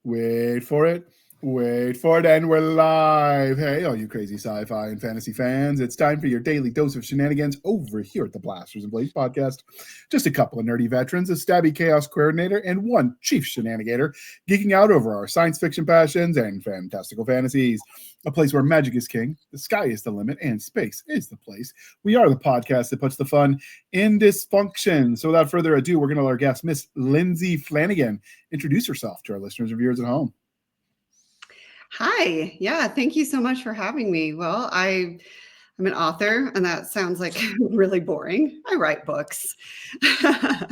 Wait for it. Wait for it, and we're live. Hey, all you crazy sci-fi and fantasy fans. It's time for your daily dose of shenanigans over here at the Blasters and Blades podcast. Just a couple of nerdy veterans, a Stabby Chaos Coordinator, and one Chief Shenanigator, geeking out over our science fiction passions and fantastical fantasies. A place where magic is king, the sky is the limit, and space is the place. We are the podcast that puts the fun in dysfunction. So without further ado, we're going to let our guest, Miss Lindsay Flanagan, introduce herself to our listeners and viewers at home. Hi. Yeah, thank you so much for having me. Well, I'm an author, and that sounds like really boring. I write books. But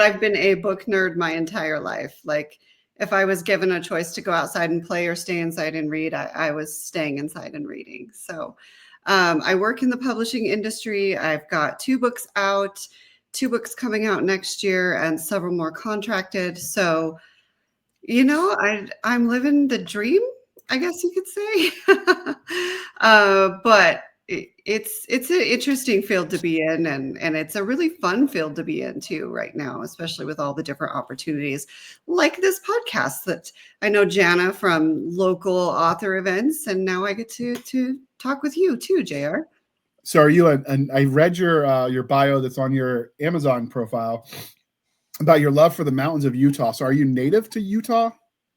I've been a book nerd my entire life. Like, if I was given a choice to go outside and play or stay inside and read, I was staying inside and reading. So I work in the publishing industry. I've got 2 books out, 2 books coming out next year, and several more contracted. So I'm living the dream, I guess you could say. But it's an interesting field to be in, and it's a really fun field to be in too right now, especially with all the different opportunities like this podcast that I know Jana from local author events, and now I get to talk with you too, JR. So are you, and I read your bio that's on your Amazon profile about your love for the mountains of Utah. So are you native to Utah?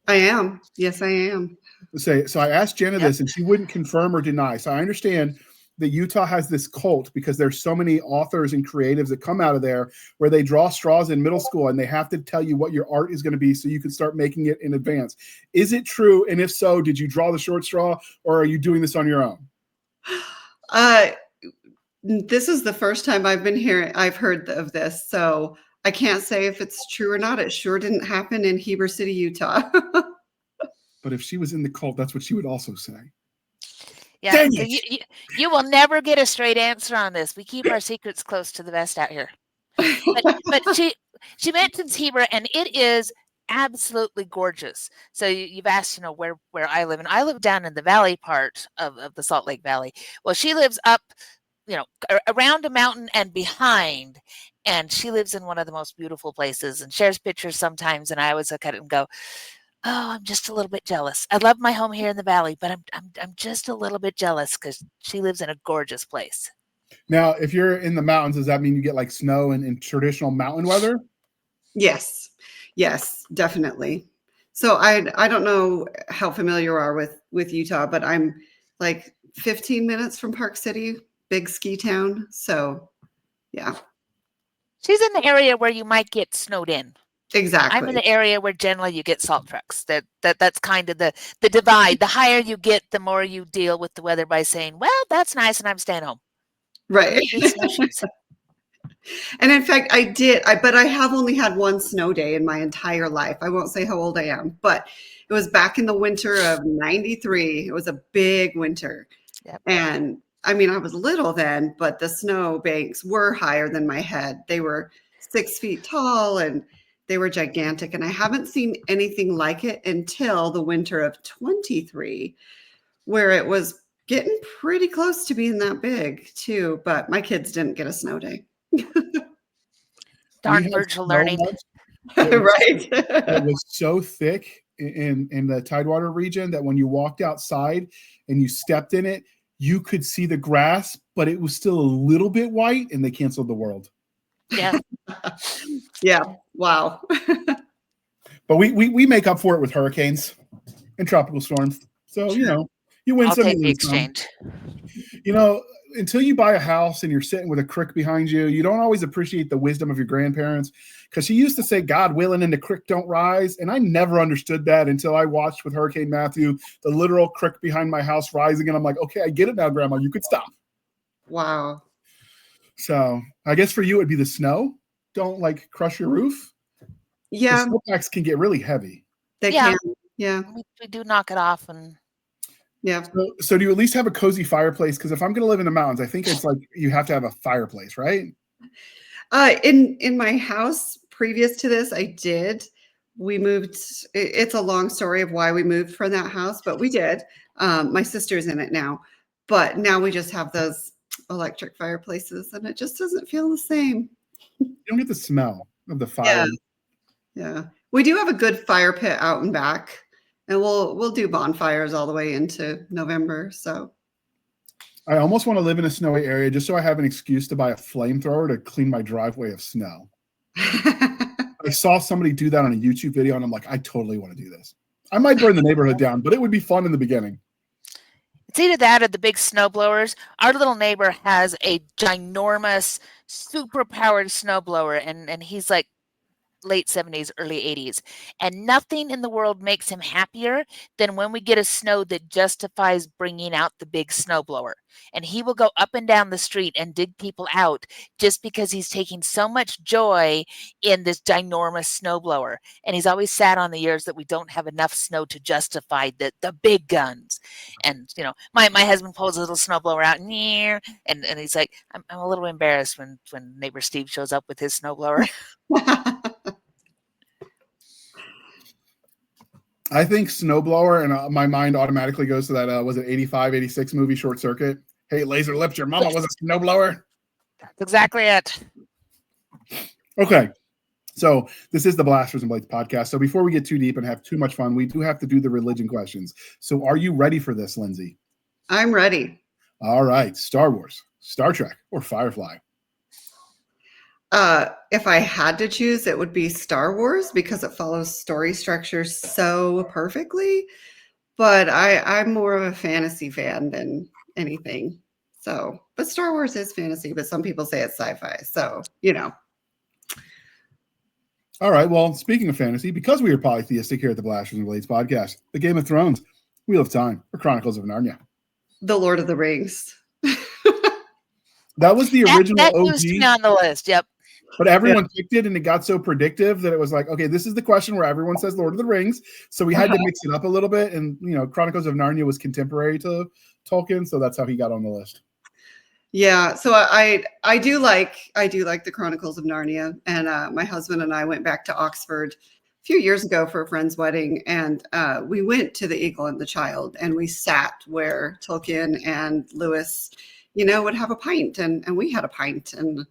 I am. Yes, I am. So I asked Jenna this, and she wouldn't confirm or deny. So I understand that Utah has this cult because there's so many authors and creatives that come out of there where they draw straws in middle school and they have to tell you what your art is going to be so you can start making it in advance. Is it true? And if so, did you draw the short straw, or are you doing this on your own? This is the first time I've heard of this. So I can't say if it's true or not. It sure didn't happen in Heber City, Utah. But if she was in the cult, that's what she would also say. Yeah, so you will never get a straight answer on this. We keep our secrets close to the vest out here. But she mentions Heber, and it is absolutely gorgeous. So you've asked, where I live, and I live down in the valley part of the Salt Lake Valley. Well, she lives up, around a mountain and behind, and she lives in one of the most beautiful places and shares pictures sometimes. And I always look at it and go, oh, I'm just a little bit jealous. I love my home here in the valley, but I'm just a little bit jealous because she lives in a gorgeous place. Now, if you're in the mountains, does that mean you get like snow and traditional mountain weather? Yes, definitely. So I don't know how familiar you are with Utah, but I'm like 15 minutes from Park City, big ski town. So yeah. She's in the area where you might get snowed in. Exactly. I'm in the area where generally you get salt trucks. That's kind of the divide. The higher you get, the more you deal with the weather by saying, well, that's nice and I'm staying home. Right. And in fact, but I have only had one snow day in my entire life. I won't say how old I am, but it was back in the winter of 93. It was a big winter. Yep. And I mean, I was little then, but the snow banks were higher than my head. They were 6 feet tall and they were gigantic. And I haven't seen anything like it until the winter of 23, where it was getting pretty close to being that big too. But my kids didn't get a snow day. Darn virtual learning. Right. It was so thick in the Tidewater region that when you walked outside and you stepped in it, you could see the grass, but it was still a little bit white, and they canceled the world. Yeah. Yeah. Wow. But we make up for it with hurricanes and tropical storms. So, you win I'll some. Take the exchange. Until you buy a house and you're sitting with a creek behind you, you don't always appreciate the wisdom of your grandparents, because she used to say, God willing, and the creek don't rise. And I never understood that until I watched with Hurricane Matthew, the literal creek behind my house rising. And I'm like, okay, I get it now, Grandma. You could stop. Wow. So I guess for you, it'd be the snow. Don't crush your roof. Yeah. The snowpacks can get really heavy. They can. Yeah. We do knock it off. And yeah. So do you at least have a cozy fireplace? Because if I'm going to live in the mountains, I think it's like you have to have a fireplace, right? In my house previous to this, I did. We moved. It's a long story of why we moved from that house, but we did. My sister's in it now, but now we just have those electric fireplaces, and it just doesn't feel the same. You don't get the smell of the fire. Yeah. We do have a good fire pit out and back, and we'll do bonfires all the way into November. So I almost want to live in a snowy area just so I have an excuse to buy a flamethrower to clean my driveway of snow. I saw somebody do that on a YouTube video, and I'm like, I totally want to do this. I might burn the neighborhood down, but it would be fun in the beginning. It's either that or the big snow blowers. Our little neighbor has a ginormous, super powered snow blower, and he's like late 70s, early 80s. And nothing in the world makes him happier than when we get a snow that justifies bringing out the big snowblower. And he will go up and down the street and dig people out just because he's taking so much joy in this ginormous snowblower. And he's always sad on the years that we don't have enough snow to justify the big guns. And, you know, my husband pulls a little snowblower out and he's like, I'm a little embarrassed when neighbor Steve shows up with his snowblower. I think snowblower, and my mind automatically goes to that, was it 85, 86 movie Short Circuit? Hey, Laser Lips, your mama was a snowblower? That's exactly it. Okay, so this is the Blasters and Blades podcast. So before we get too deep and have too much fun, we do have to do the religion questions. So are you ready for this, Lindsay? I'm ready. All right, Star Wars, Star Trek, or Firefly? If I had to choose, it would be Star Wars because it follows story structure so perfectly. But I'm more of a fantasy fan than anything. So, but Star Wars is fantasy, but some people say it's sci-fi. So, you know. All right. Well, speaking of fantasy, because we are polytheistic here at the Blasters and Blades podcast, the Game of Thrones, Wheel of Time, or Chronicles of Narnia? The Lord of the Rings. That was the original that OG. That used to be on the list. Yep. But everyone picked it, and it got so predictive that it was like, okay, this is the question where everyone says Lord of the Rings. So we had to mix it up a little bit. And, you know, Chronicles of Narnia was contemporary to Tolkien. So that's how he got on the list. Yeah. So I do like the Chronicles of Narnia. And my husband and I went back to Oxford a few years ago for a friend's wedding. And we went to the Eagle and the Child, and we sat where Tolkien and Lewis, you know, would have a pint. And we had a pint. And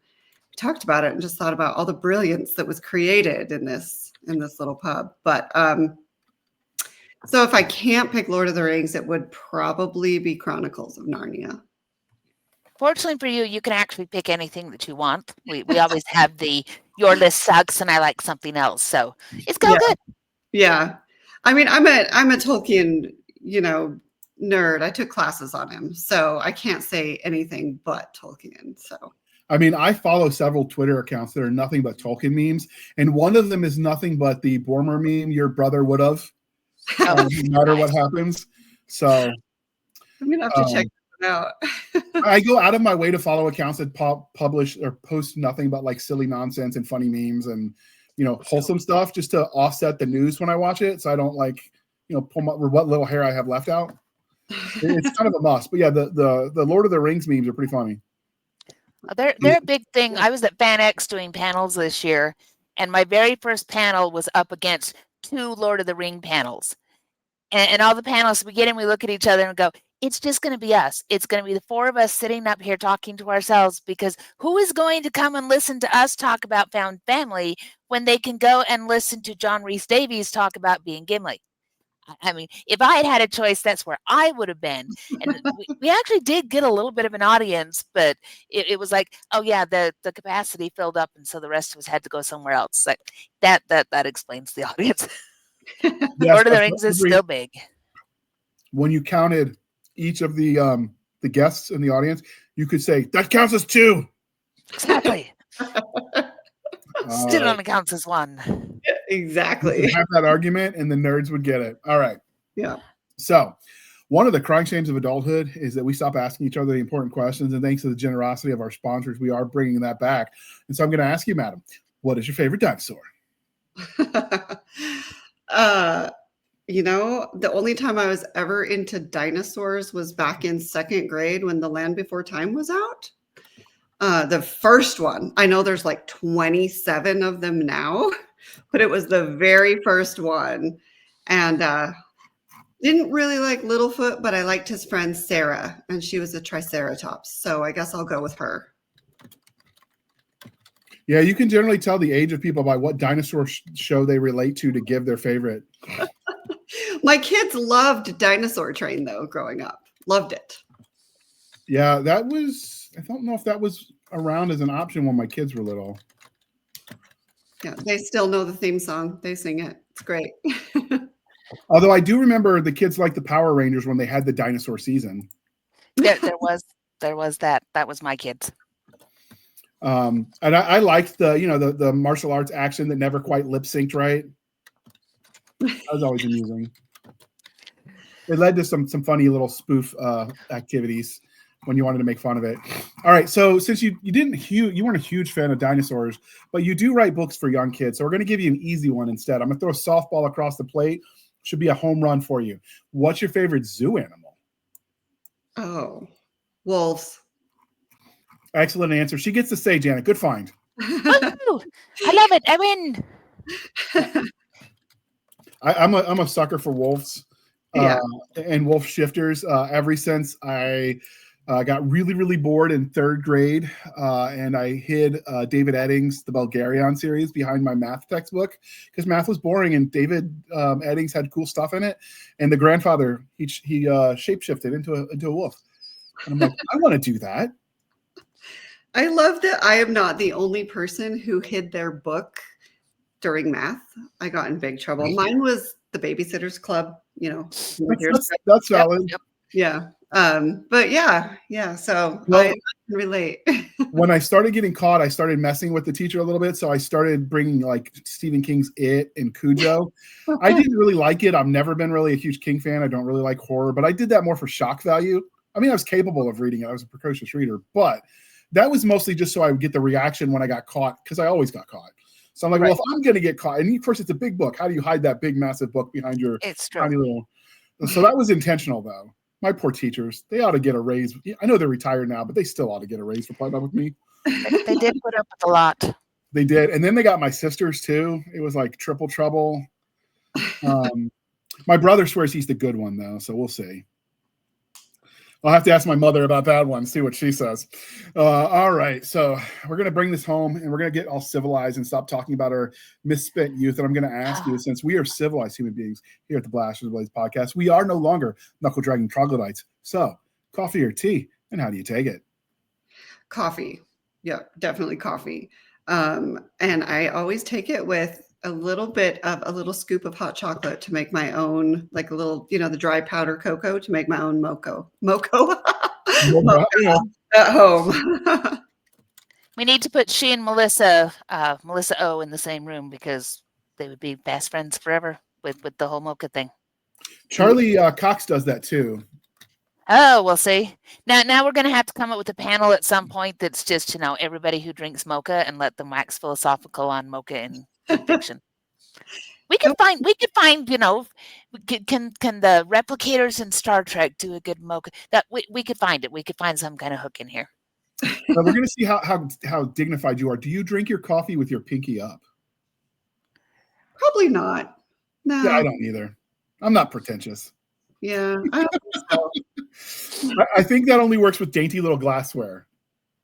talked about it and just thought about all the brilliance that was created in this little pub. But so if I can't pick Lord of the Rings, it would probably be Chronicles of Narnia. Fortunately for you, you can actually pick anything that you want. We always have your list sucks and I like something else. So it's all good. Yeah. I mean, I'm a Tolkien, you know, nerd. I took classes on him, so I can't say anything but Tolkien. So I mean, I follow several Twitter accounts that are nothing but Tolkien memes, and one of them is nothing but the Bormer meme, your brother would have, no matter what happens. So I'm going to have to check it out. I go out of my way to follow accounts that publish or post nothing but like silly nonsense and funny memes and, you know, wholesome stuff just to offset the news when I watch it. So I don't like, you know, pull what little hair I have left out. It's kind of a must. But yeah, the Lord of the Rings memes are pretty funny. They're a big thing. I was at FanX doing panels this year, and my very first panel was up against 2 Lord of the Ring panels. And all the panelists, we get in, we look at each other and go, it's just going to be us. It's going to be the 4 of us sitting up here talking to ourselves, because who is going to come and listen to us talk about found family when they can go and listen to John Rhys Davies talk about being Gimli? I mean, if I had a choice, that's where I would have been. And we actually did get a little bit of an audience, but it was like, oh yeah, the capacity filled up, and so the rest of us had to go somewhere else. Like that explains the audience. Yes, Lord of the Rings is still big. When you counted each of the guests in the audience, you could say that counts as 2. Exactly. Still only counts as 1. Yeah, exactly. Have that argument, and the nerds would get it. All right. Yeah. So, one of the crying shames of adulthood is that we stop asking each other the important questions, and thanks to the generosity of our sponsors, we are bringing that back. And so, I'm going to ask you, madam, what is your favorite dinosaur? You know, the only time I was ever into dinosaurs was back in 2nd grade when The Land Before Time was out. The first one. I know there's like 27 of them now, but it was the very first one. And didn't really like Littlefoot, but I liked his friend Sarah, and she was a Triceratops. So I guess I'll go with her. Yeah, you can generally tell the age of people by what dinosaur show they relate to give their favorite. My kids loved Dinosaur Train, though, growing up. Loved it. Yeah, that was, I don't know if that was around as an option when my kids were little. Yeah, they still know the theme song. They sing it. It's great. Although I do remember the kids liked the Power Rangers when they had the dinosaur season. There was that. That was my kids. And I liked the martial arts action that never quite lip synced right. That was always amusing. It led to some funny little spoof activities when you wanted to make fun of it. All right, so since you weren't a huge fan of dinosaurs, but you do write books for young kids, so we're going to give you an easy one instead. I'm going to throw a softball across the plate. Should be a home run for you. What's your favorite zoo animal? Oh, wolves. Excellent answer. She gets to say, Janet. Good find. Woo! I love it. I win. I'm a sucker for wolves. Yeah. And wolf shifters. Ever since I got really, really bored in third grade, and I hid David Eddings' The Bulgarian series behind my math textbook because math was boring, and David Eddings had cool stuff in it. And the grandfather, he shapeshifted into a wolf. And I'm like, I want to do that. I love that I am not the only person who hid their book during math. I got in big trouble. Mine was the Babysitter's Club, That's valid. Yep. Yeah. But yeah. So Well, I can relate. When I started getting caught, I started messing with the teacher a little bit. So I started bringing like Stephen King's It and Cujo. I didn't really like it. I've never been really a huge King fan. I don't really like horror, but I did that more for shock value. I mean, I was capable of reading it. I was a precocious reader, but that was mostly just so I would get the reaction when I got caught, because I always got caught. So I'm like, well, if I'm going to get caught, and of course it's a big book, how do you hide that big, massive book behind your tiny little? So that was intentional, though. My poor teachers, they ought to get a raise. I know they're retired now, but they still ought to get a raise for putting up with me. They did put up with a lot. They did. And then they got my sisters, too. It was like triple trouble. My brother swears he's the good one, though, so we'll see. I'll have to ask my mother about that one, see what she says. All right, so we're going to bring this home, and we're going to get all civilized and stop talking about our misspent youth. And I'm going to ask you, since we are civilized human beings here at the Blasters Blaze podcast, we are no longer knuckle-dragging troglodytes. So, coffee or tea, and how do you take it? Coffee. Yeah, definitely coffee. And I always take it with a little scoop of hot chocolate to make my own, like a little, the dry powder cocoa to make my own mocha at home. We need to put she and Melissa O in the same room because they would be best friends forever with the whole mocha thing. Charlie Cox does that too. Oh, we'll see. Now we're going to have to come up with a panel at some point that's just, everybody who drinks mocha and let them wax philosophical on mocha and fiction. We could find, can the replicators in Star Trek do a good mocha? That we could find it. We could find some kind of hook in here. We're going to see how dignified you are. Do you drink your coffee with your pinky up? Probably not. No. Yeah, I don't either. I'm not pretentious. Yeah, I don't think so. I think that only works with dainty little glassware.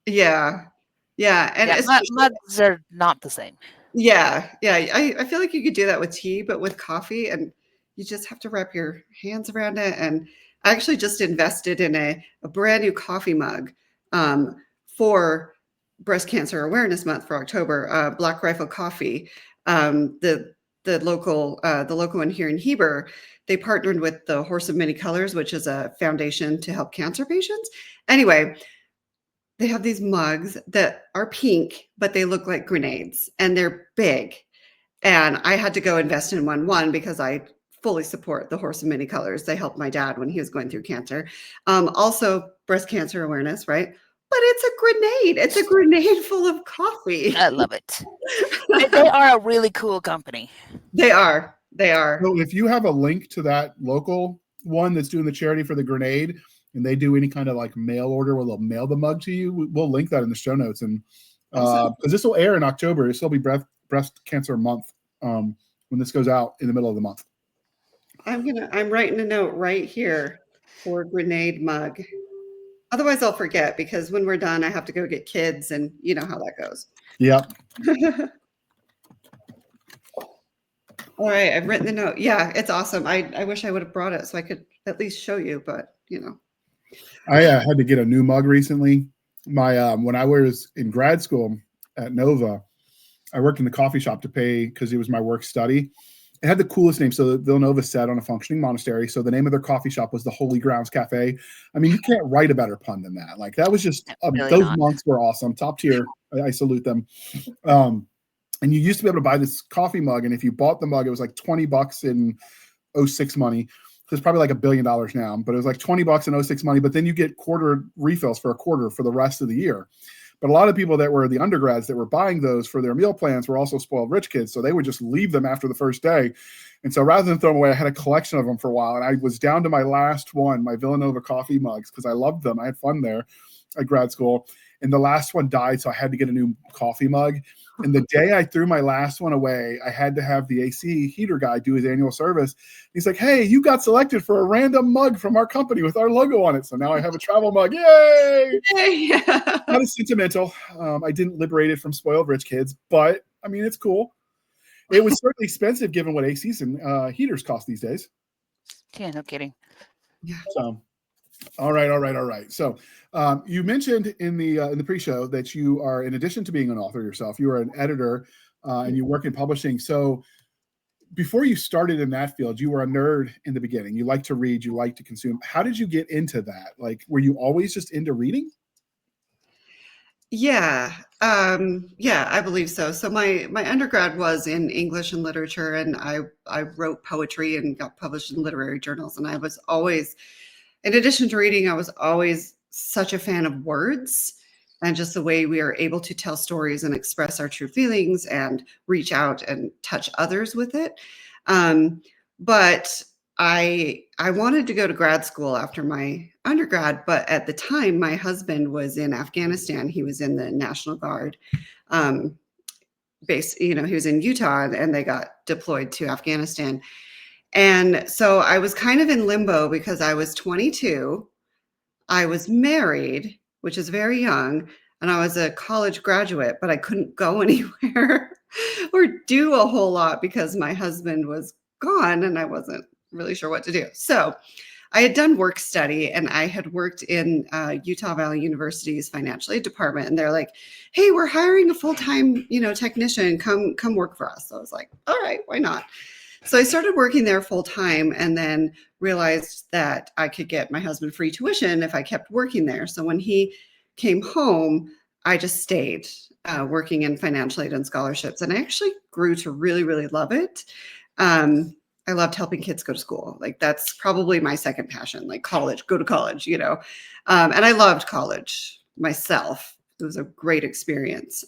Yeah. And mugs are not the same. Yeah. I feel like you could do that with tea, but with coffee, and you just have to wrap your hands around it. And I actually just invested in a brand new coffee mug for Breast Cancer Awareness Month for October. Black Rifle Coffee, the local one here in Heber. They partnered with the Horse of Many Colors, which is a foundation to help cancer patients. Anyway, they have these mugs that are pink, but they look like grenades, and they're big. And I had to go invest in one because I fully support the Horse of Many Colors. They helped my dad when he was going through cancer. Also, breast cancer awareness, right? But it's a grenade. It's a grenade full of coffee. I love it. They are a really cool company. They are. So if you have a link to that local one that's doing the charity for the grenade, and they do any kind of like mail order where they'll mail the mug to you, we'll link that in the show notes. And because this will air in October, this will be breast cancer month when this goes out in the middle of the month. I'm writing a note right here for grenade mug. Otherwise I'll forget, because when we're done, I have to go get kids, and you know how that goes. Yep. All right, I've written the note. Yeah, it's awesome. I wish I would have brought it so I could at least show you, but you know. I had to get a new mug recently. My when I was in grad school at Nova, I worked in the coffee shop to pay because it was my work study. It had the coolest name. So the Villanova sat on a functioning monastery. So the name of their coffee shop was the Holy Grounds Cafe. I mean, you can't write a better pun than that. Like that was just Really those not. monks were awesome, top tier. I salute them. And you used to be able to buy this coffee mug, and if you bought the mug, it was like $20 in 06 money. So it's probably like $1 billion now, but it was like $20 in 06 money. But then you get quarter refills for a quarter for the rest of the year. But a lot of people that were the undergrads that were buying those for their meal plans were also spoiled rich kids. So they would just leave them after the first day. And so rather than throw them away, I had a collection of them for a while. And I was down to my last one, my Villanova coffee mugs, because I loved them. I had fun there at grad school. And the last one died, so I had to get a new coffee mug. And the day I threw my last one away, I had to have the AC heater guy do his annual service. He's like, hey, you got selected for a random mug from our company with our logo on it. So now I have a travel mug. Yay! Not as sentimental. I didn't liberate it from spoiled rich kids, but I mean, it's cool. It was certainly expensive given what ACs and heaters cost these days. Yeah, no kidding. Yeah. So, all right. So, you mentioned in the pre-show that you are, in addition to being an author yourself, you are an editor and you work in publishing. So, before you started in that field, you were a nerd in the beginning. You like to read, you like to consume. How did you get into that? Like, were you always just into reading? Yeah. I believe so. So my undergrad was in English and literature, and I wrote poetry and got published in literary journals. And I was always, in addition to reading, I was always such a fan of words and just the way we are able to tell stories and express our true feelings and reach out and touch others with it. But I wanted to go to grad school after my undergrad, but at the time my husband was in Afghanistan. He was in the National Guard base, he was in Utah, and they got deployed to Afghanistan. And so I was kind of in limbo because I was 22. I was married, which is very young, and I was a college graduate, but I couldn't go anywhere or do a whole lot because my husband was gone and I wasn't really sure what to do. So I had done work study, and I had worked in Utah Valley University's financial aid department, and they're like, hey, we're hiring a full-time, technician, come work for us. So I was like, all right, why not? So I started working there full time, and then realized that I could get my husband free tuition if I kept working there. So when he came home, I just stayed working in financial aid and scholarships. And I actually grew to really, really love it. I loved helping kids go to school. Like that's probably my second passion, like college, go to college, and I loved college myself. It was a great experience.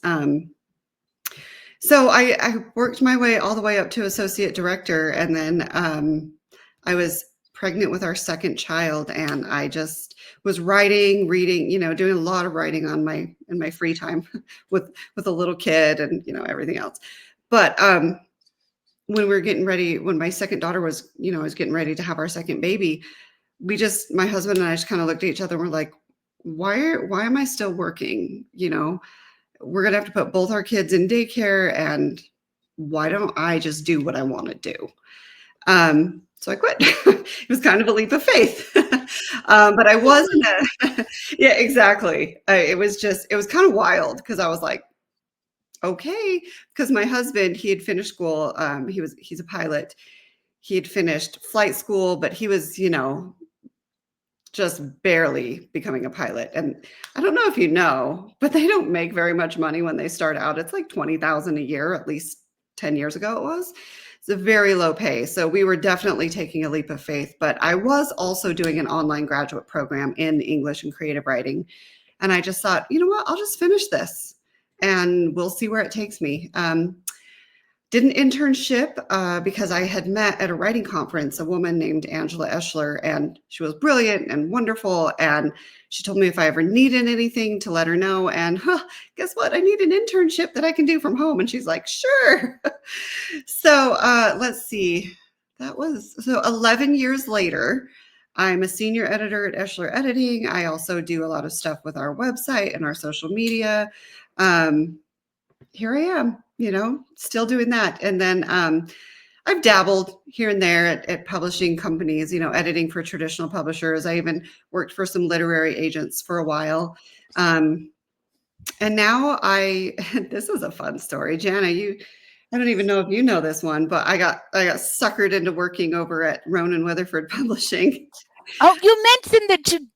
So I worked my way all the way up to associate director, and then I was pregnant with our second child, and I just was writing, reading, doing a lot of writing in my free time with a little kid and everything else. But when we were getting ready, when my second daughter was, was getting ready to have our second baby, my husband and I just kind of looked at each other and we're like, why am I still working? We're going to have to put both our kids in daycare, and why don't I just do what I want to do? So I quit. It was kind of a leap of faith, but I wasn't. Yeah, exactly. It was kind of wild because I was like, okay, because my husband, he had finished school. He's a pilot. He had finished flight school, but he was, just barely becoming a pilot. And I don't know if you know, but they don't make very much money when they start out. It's like $20,000 a year, at least 10 years ago it was. It's a very low pay. So we were definitely taking a leap of faith, but I was also doing an online graduate program in English and creative writing. And I just thought, you know what, I'll just finish this and we'll see where it takes me. Did an internship because I had met at a writing conference a woman named Angela Eschler, and she was brilliant and wonderful. And she told me if I ever needed anything to let her know. And guess what? I need an internship that I can do from home. And she's like, sure. So let's see. So 11 years later, I'm a senior editor at Eschler Editing. I also do a lot of stuff with our website and our social media. Here I am, still doing that. And then I've dabbled here and there at publishing companies, editing for traditional publishers. I even worked for some literary agents for a while. And now this is a fun story. Jana, I don't even know if you know this one, but I got suckered into working over at Ronan Weatherford Publishing. Oh, you mentioned that you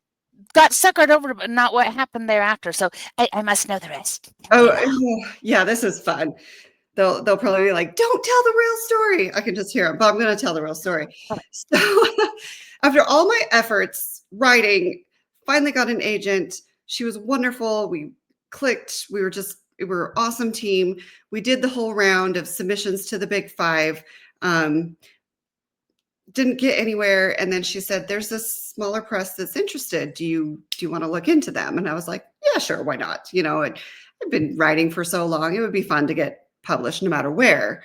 got suckered over, but not what happened thereafter. So I must know the rest. Yeah, this is fun. They'll probably be like, don't tell the real story. I can just hear them, but I'm going to tell the real story. So after all my efforts writing, finally got an agent. She was wonderful. We clicked. We were an awesome team. We did the whole round of submissions to the Big Five. Didn't get anywhere. And then she said, there's this smaller press that's interested. Do you want to look into them? And I was like, yeah, sure. Why not? I've been writing for so long. It would be fun to get published no matter where.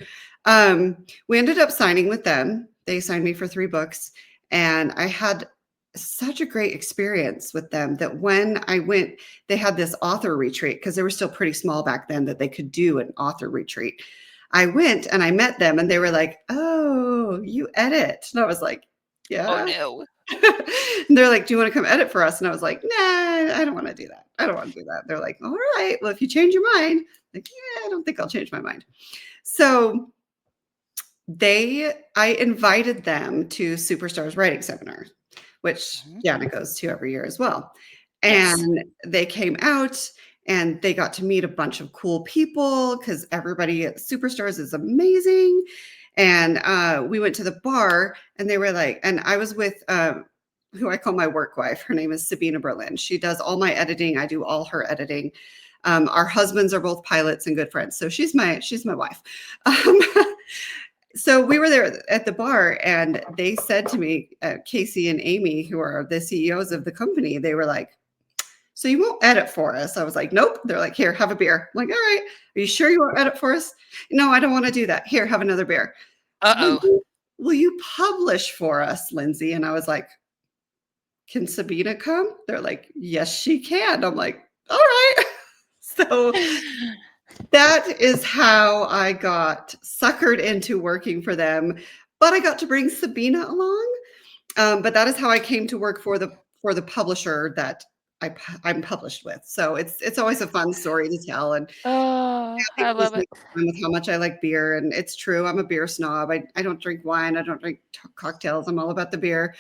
We ended up signing with them. They signed me for 3 books. And I had such a great experience with them that when I went, they had this author retreat because they were still pretty small back then that they could do an author retreat. I went and I met them and they were like, oh, you edit. And I was like, yeah. Oh, no. And they're like, do you want to come edit for us? And I was like, nah, I don't want to do that. I don't want to do that. They're like, all right, well, if you change your mind, like, yeah, I don't think I'll change my mind. So I invited them to Superstars Writing Seminar, which Jana goes to every year as well. And they came out and they got to meet a bunch of cool people because everybody at Superstars is amazing. And we went to the bar and they were like, and I was with who I call my work wife. Her name is Sabina Berlin. She does all my editing. I do all her editing. Our husbands are both pilots and good friends. So she's my wife. So we were there at the bar and they said to me, Casey and Amy, who are the CEOs of the company, they were like, so you won't edit for us? I was like, nope. They're like, here, have a beer. I'm like, all right. Are you sure you won't edit for us? No, I don't want to do that. Here, have another beer. Uh-oh. Will you publish for us, Lindsay? And I was like, can Sabina come? They're like, yes, she can. I'm like, all right. So that is how I got suckered into working for them. But I got to bring Sabina along. But that is how I came to work for the publisher that I'm published with. So it's always a fun story to tell. And I love it. With how much I like beer. And it's true. I'm a beer snob. I don't drink wine. I don't drink cocktails. I'm all about the beer.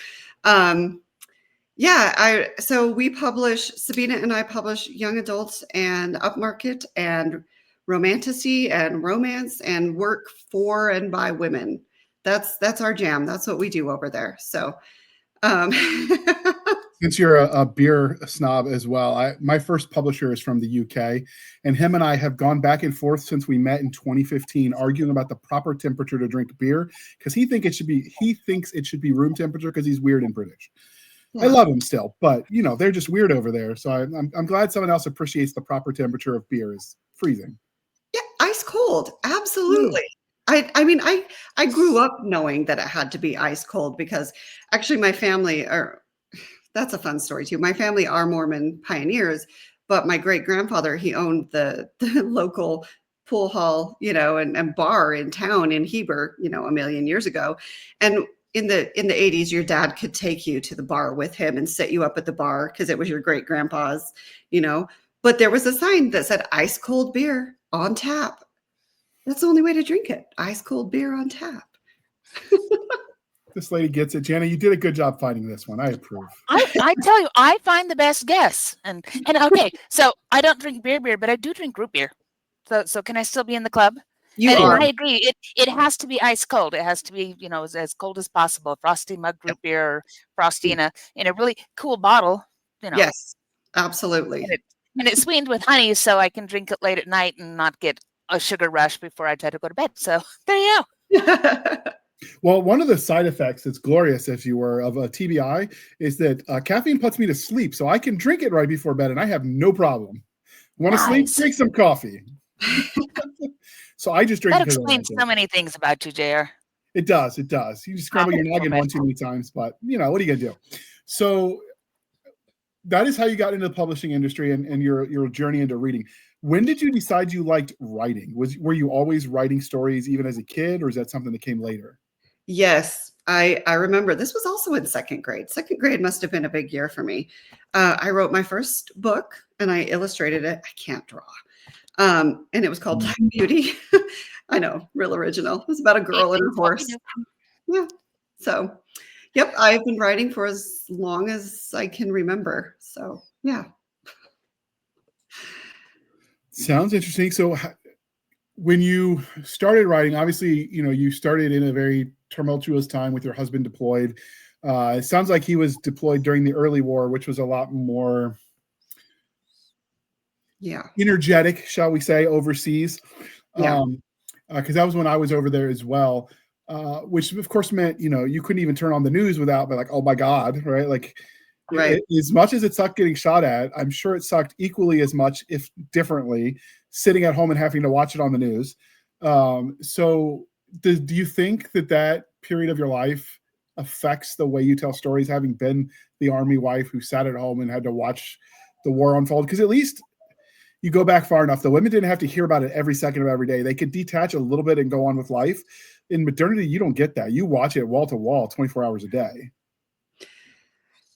So we publish, Sabina and I publish young adults and upmarket and romantasy and romance and work for and by women. That's our jam. That's what we do over there. So since you're a beer snob as well, my first publisher is from the UK, and him and I have gone back and forth since we met in 2015, arguing about the proper temperature to drink beer because he thinks it should be room temperature because he's weird and British. Yeah. I love him still, but they're just weird over there. So I'm glad someone else appreciates the proper temperature of beer is freezing. Yeah, ice cold, absolutely. I grew up knowing that it had to be ice cold because actually my family that's a fun story too. My family are Mormon pioneers, but my great grandfather, he owned the local pool hall, and bar in town in Heber, a million years ago. And in the 80s, your dad could take you to the bar with him and set you up at the bar because it was your great grandpa's, but there was a sign that said ice cold beer on tap. That's the only way to drink it. Ice cold beer on tap. This lady gets it. Jana, you did a good job finding this one. I approve. I tell you, I find the best guess. And okay, so I don't drink beer, but I do drink root beer. So can I still be in the club? I agree. It has to be ice cold. It has to be, as cold as possible. Frosty mug root beer, or frosty in a really cool bottle. Yes, absolutely. And it's sweetened with honey, so I can drink it late at night and not get a sugar rush before I try to go to bed. So there you go. Well, one of the side effects that's glorious, if you were, of a TBI is that caffeine puts me to sleep, so I can drink it right before bed, and I have no problem. Want to sleep? Drink some coffee. So I just drink. That explains so many things about you, JR. It does. It does. You just scramble your noggin one too many times, but what are you gonna do? So that is how you got into the publishing industry and your journey into reading. When did you decide you liked writing? Were you always writing stories even as a kid, or is that something that came later? Yes, I remember this was also in second grade. Second grade must have been a big year for me. I wrote my first book and I illustrated it. I can't draw. And it was called Black Beauty. I know, real original. It was about a girl and a horse. Yeah. So, yep, I've been writing for as long as I can remember. So, yeah. Sounds interesting. So when you started writing, obviously, you started in a very tumultuous time with your husband deployed. It sounds like he was deployed during the early war, which was a lot more energetic, shall we say, overseas. Because that was when I was over there as well, which of course meant, you couldn't even turn on the news without being like, oh my God, right? Like, as much as it sucked getting shot at, I'm sure it sucked equally as much, if differently, sitting at home and having to watch it on the news. So do you think that period of your life affects the way you tell stories, having been the Army wife who sat at home and had to watch the war unfold? Because at least you go back far enough, the women didn't have to hear about it every second of every day. They could detach a little bit and go on with life. In modernity, you don't get that. You watch it wall to wall, 24 hours a day.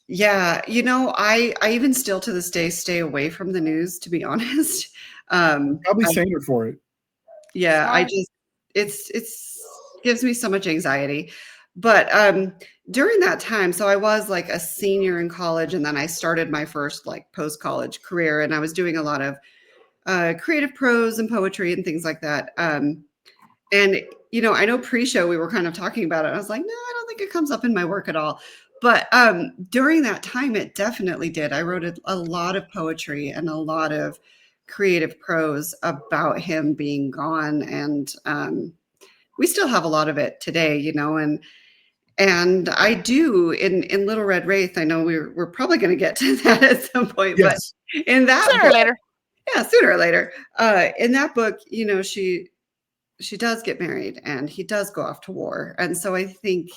Yeah, I even still to this day stay away from the news, to be honest. Probably saner for it. Yeah, it's gives me so much anxiety. But during that time, so I was like a senior in college, and then I started my first like post-college career, and I was doing a lot of creative prose and poetry and things like that. And I know pre-show we were kind of talking about it. I was like, no, I don't think it comes up in my work at all. But during that time, it definitely did. I wrote a lot of poetry and a lot of creative prose about him being gone. And we still have a lot of it today, and I do in Little Red Wraith. I know we're probably going to get to that at some point, yes. But in that sooner or later. Yeah, sooner or later. In that book, she does get married and he does go off to war. And so I think,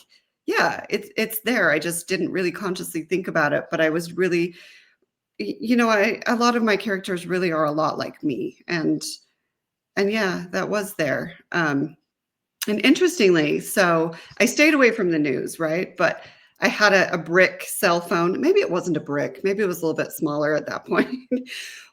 yeah, it's there. I just didn't really consciously think about it, but I was really, a lot of my characters really are a lot like me. And yeah, that was there. And interestingly, so I stayed away from the news, right? But I had a brick cell phone. Maybe it wasn't a brick. Maybe it was a little bit smaller at that point.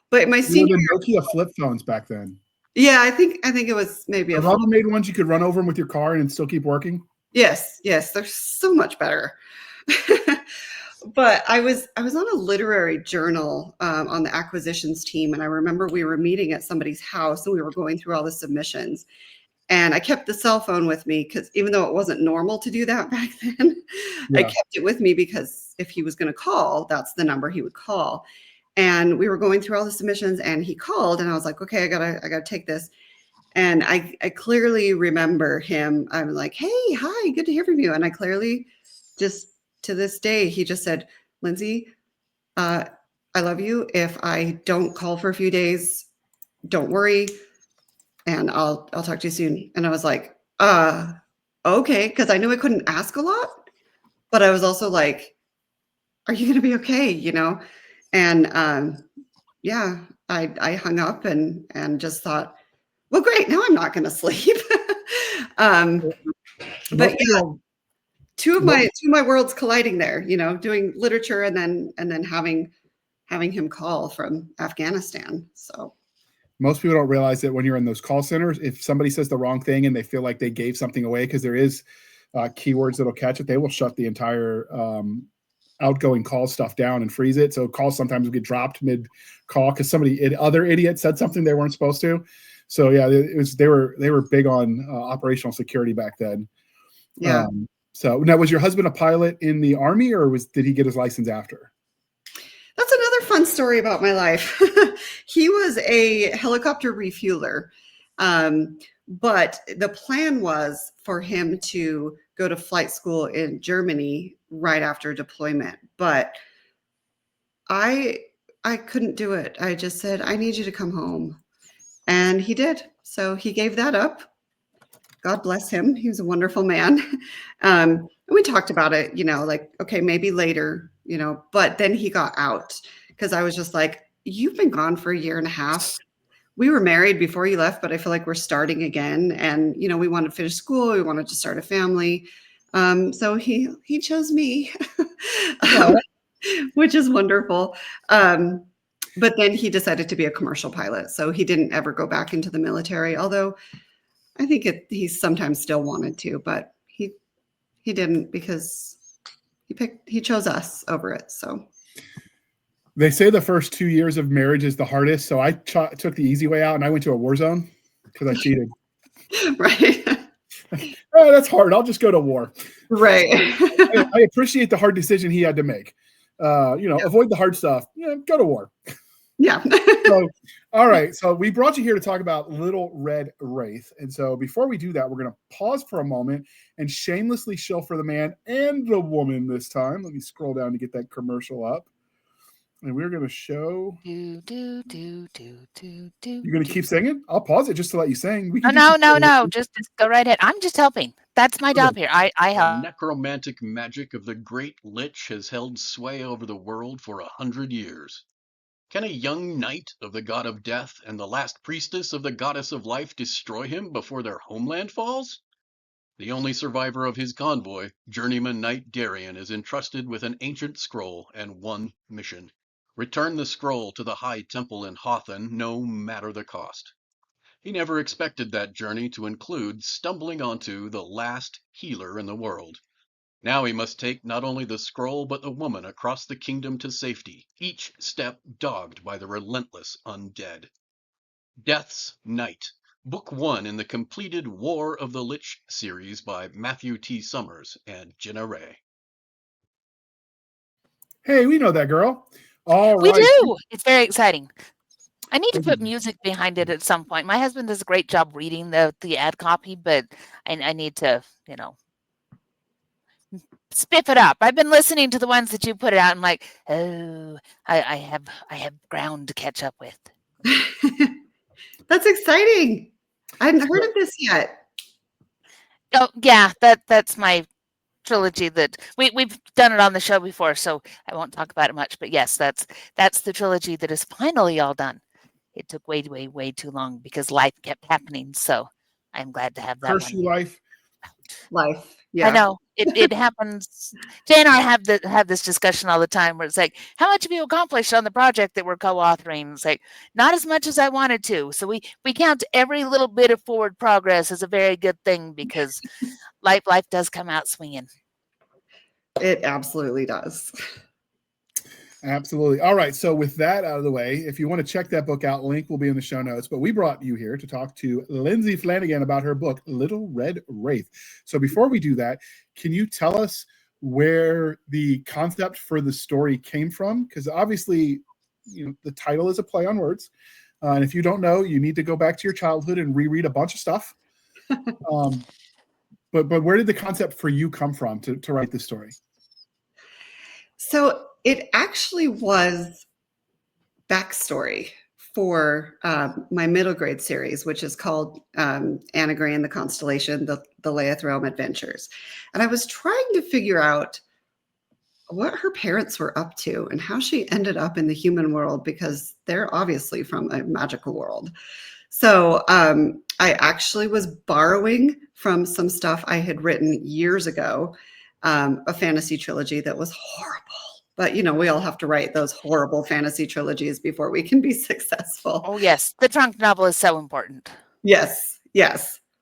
But my senior Nokia flip phones back then. Yeah, I think it was maybe a Rubbermaid ones you could run over them with your car and still keep working. Yes, they're so much better. But I was on a literary journal on the acquisitions team, and I remember we were meeting at somebody's house and we were going through all the submissions. And I kept the cell phone with me because even though it wasn't normal to do that back then, I kept it with me because if he was going to call, that's the number he would call. And we were going through all the submissions and he called and I was like, okay, I gotta take this. And I clearly remember him. I'm like, hey, hi, good to hear from you. And I clearly just to this day, he just said, Lindsay, I love you. If I don't call for a few days, don't worry. And I'll talk to you soon. And I was like, okay. Cause I knew I couldn't ask a lot, but I was also like, are you going to be okay? And yeah, I hung up and just thought, well, great. Now I'm not going to sleep. But yeah, two of my worlds colliding there, doing literature and then having him call from Afghanistan. So most people don't realize that when you're in those call centers, if somebody says the wrong thing and they feel like they gave something away, because there is keywords that'll catch it, they will shut the entire outgoing call stuff down and freeze it. So calls sometimes will get dropped mid call because other idiot said something they weren't supposed to. So yeah, they were big on operational security back then. Yeah. So now, was your husband a pilot in the Army, or did he get his license after? That's another fun story about my life. He was a helicopter refueler. But the plan was for him to go to flight school in Germany right after deployment. But I couldn't do it. I just said, I need you to come home. And he did. So he gave that up, God bless him. He was a wonderful man. We talked about it, like, okay, maybe later, but then he got out because I was just like, you've been gone for a year and a half. We were married before you left, but I feel like we're starting again. And, we wanted to finish school. We wanted to start a family. So he chose me, which is wonderful. But then he decided to be a commercial pilot. So he didn't ever go back into the military, although I think he sometimes still wanted to, but he didn't because he chose us over it. So they say the first 2 years of marriage is the hardest. So I took the easy way out and I went to a war zone because I cheated. Right. Oh, that's hard. I'll just go to war. Right. I appreciate the hard decision he had to make. Avoid the hard stuff. Go to war. Yeah. So, all right. So we brought you here to talk about Little Red Wraith. And so before we do that, we're going to pause for a moment and shamelessly shill for the man and the woman this time. Let me scroll down to get that commercial up. And we're going to show. You're going to keep singing? I'll pause it just to let you sing. We can no. Just go right ahead. I'm just helping. That's my job here. I help. The necromantic magic of the Great Lich has held sway over the world for 100 years. Can a young knight of the god of death and the last priestess of the goddess of life destroy him before their homeland falls? The only survivor of his convoy, journeyman knight Darian, is entrusted with an ancient scroll and one mission. Return the scroll to the High Temple in Hothan, no matter the cost. He never expected that journey to include stumbling onto the last healer in the world. Now he must take not only the scroll but the woman across the kingdom to safety, each step dogged by the relentless undead. Death's Knight, Book 1 in the completed War of the Lich series by Matthew T. Summers and Jenna Ray. Hey, we know that girl. All we right. do. It's very exciting. I need to put music behind it at some point. My husband does a great job reading the ad copy, but I need to, spiff it up. I've been listening to the ones that you put out. I'm like, oh, I have ground to catch up with. That's exciting. I hadn't heard of this yet. Oh yeah, that's my trilogy that we've done it on the show before, so I won't talk about it much. But yes, that's the trilogy that is finally all done. It took way too long because life kept happening. So I'm glad to have that Curse one. you, life. Yeah, I know it happens. Jay and I have this discussion all the time where it's like, how much have you accomplished on the project that we're co-authoring? It's like, not as much as I wanted to. So we count every little bit of forward progress as a very good thing because life does come out swinging. It absolutely does. Absolutely. All right. So with that out of the way, if you want to check that book out, link will be in the show notes. But we brought you here to talk to Lindsay Flanagan about her book, Little Red Wraith. So before we do that, can you tell us where the concept for the story came from? Because obviously, the title is a play on words. And if you don't know, you need to go back to your childhood and reread a bunch of stuff. But where did the concept for you come from to write this story? So it actually was backstory for my middle grade series, which is called Anna Gray and the Constellation, the Leith Realm Adventures. And I was trying to figure out what her parents were up to and how she ended up in the human world, because they're obviously from a magical world. So I actually was borrowing from some stuff I had written years ago, a fantasy trilogy that was horrible. But, we all have to write those horrible fantasy trilogies before we can be successful. Oh, yes. The trunk novel is so important. Yes.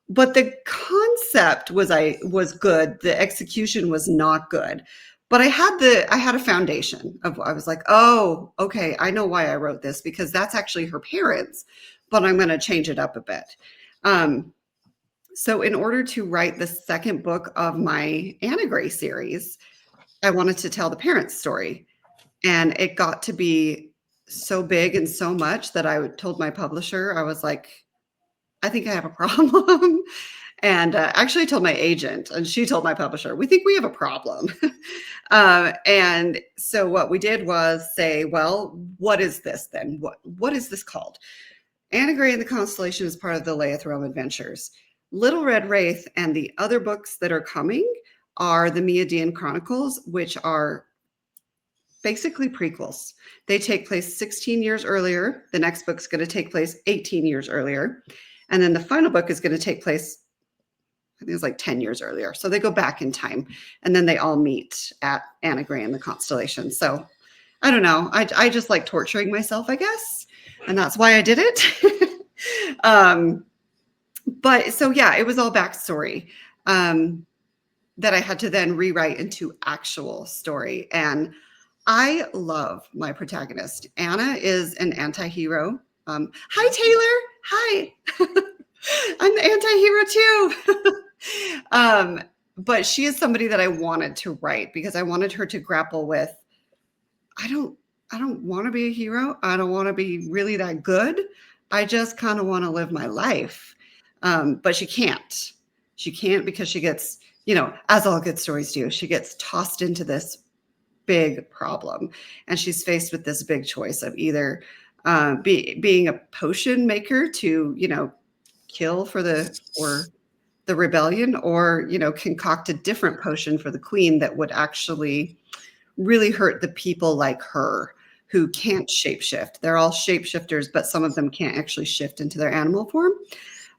But the concept was good. The execution was not good. But I had a foundation of, I was like, oh, okay, I know why I wrote this, because that's actually her parents, but I'm going to change it up a bit. So in order to write the second book of my Anna Gray series, I wanted to tell the parents' story. And it got to be so big and so much that I told my publisher, I was like, I think I have a problem. And actually I told my agent, and she told my publisher, we think we have a problem. And so what we did was say, well, what is this then? What is this called? Anna Gray and the Constellation is part of the Leith Realm Adventures. Little Red Wraith and the other books that are coming are the Meadian Chronicles, which are basically prequels. They take place 16 years earlier. The next book's going to take place 18 years earlier. And then the final book is going to take place, I think it's like 10 years earlier. So they go back in time, and then they all meet at Anna Gray in the constellation. So I don't know. I just like torturing myself, I guess. And that's why I did it. But so, yeah, it was all backstory that I had to then rewrite into actual story. And I love my protagonist. Anna is an anti-hero. Hi, Taylor. Hi. I'm the anti-hero too. But she is somebody that I wanted to write because I wanted her to grapple with, I don't want to be a hero. I don't want to be really that good. I just kind of want to live my life. But she can't. She can't because she gets, as all good stories do, she gets tossed into this big problem. And she's faced with this big choice of either being a potion maker to, kill for the rebellion, or, concoct a different potion for the queen that would actually really hurt the people like her who can't shapeshift. They're all shapeshifters, but some of them can't actually shift into their animal form.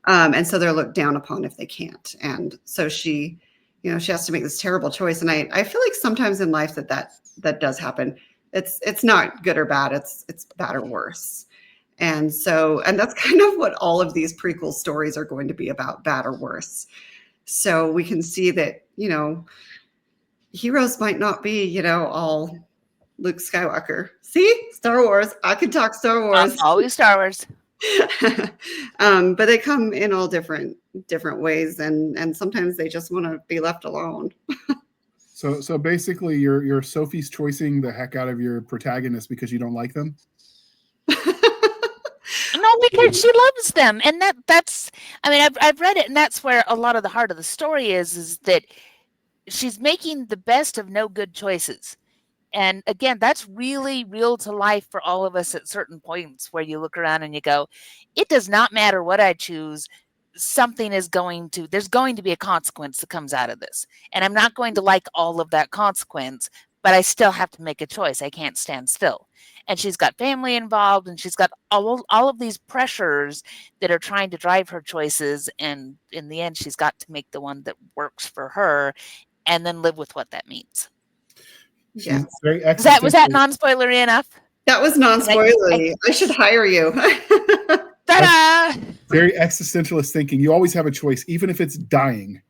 And so they're looked down upon if they can't. And so she has to make this terrible choice. And I feel like sometimes in life that does happen. It's not good or bad. It's bad or worse. And that's kind of what all of these prequel stories are going to be about, bad or worse. So we can see that, heroes might not be, all Luke Skywalker. See, Star Wars. I can talk Star Wars. Always Star Wars. But they come in all different ways, and sometimes they just want to be left alone. So basically, you're Sophie's choicing the heck out of your protagonist because you don't like them. No, because she loves them, and that's. I mean, I've read it, and that's where a lot of the heart of the story is that she's making the best of no good choices. And again, that's really real to life for all of us at certain points where you look around and you go, it does not matter what I choose. There's going to be a consequence that comes out of this. And I'm not going to like all of that consequence, but I still have to make a choice. I can't stand still. And she's got family involved, and she's got all of these pressures that are trying to drive her choices. And in the end, she's got to make the one that works for her and then live with what that means. Yeah. Was that non-spoilery enough? That was non-spoilery. I should hire you. Ta-da! Very existentialist thinking. You always have a choice, even if it's dying.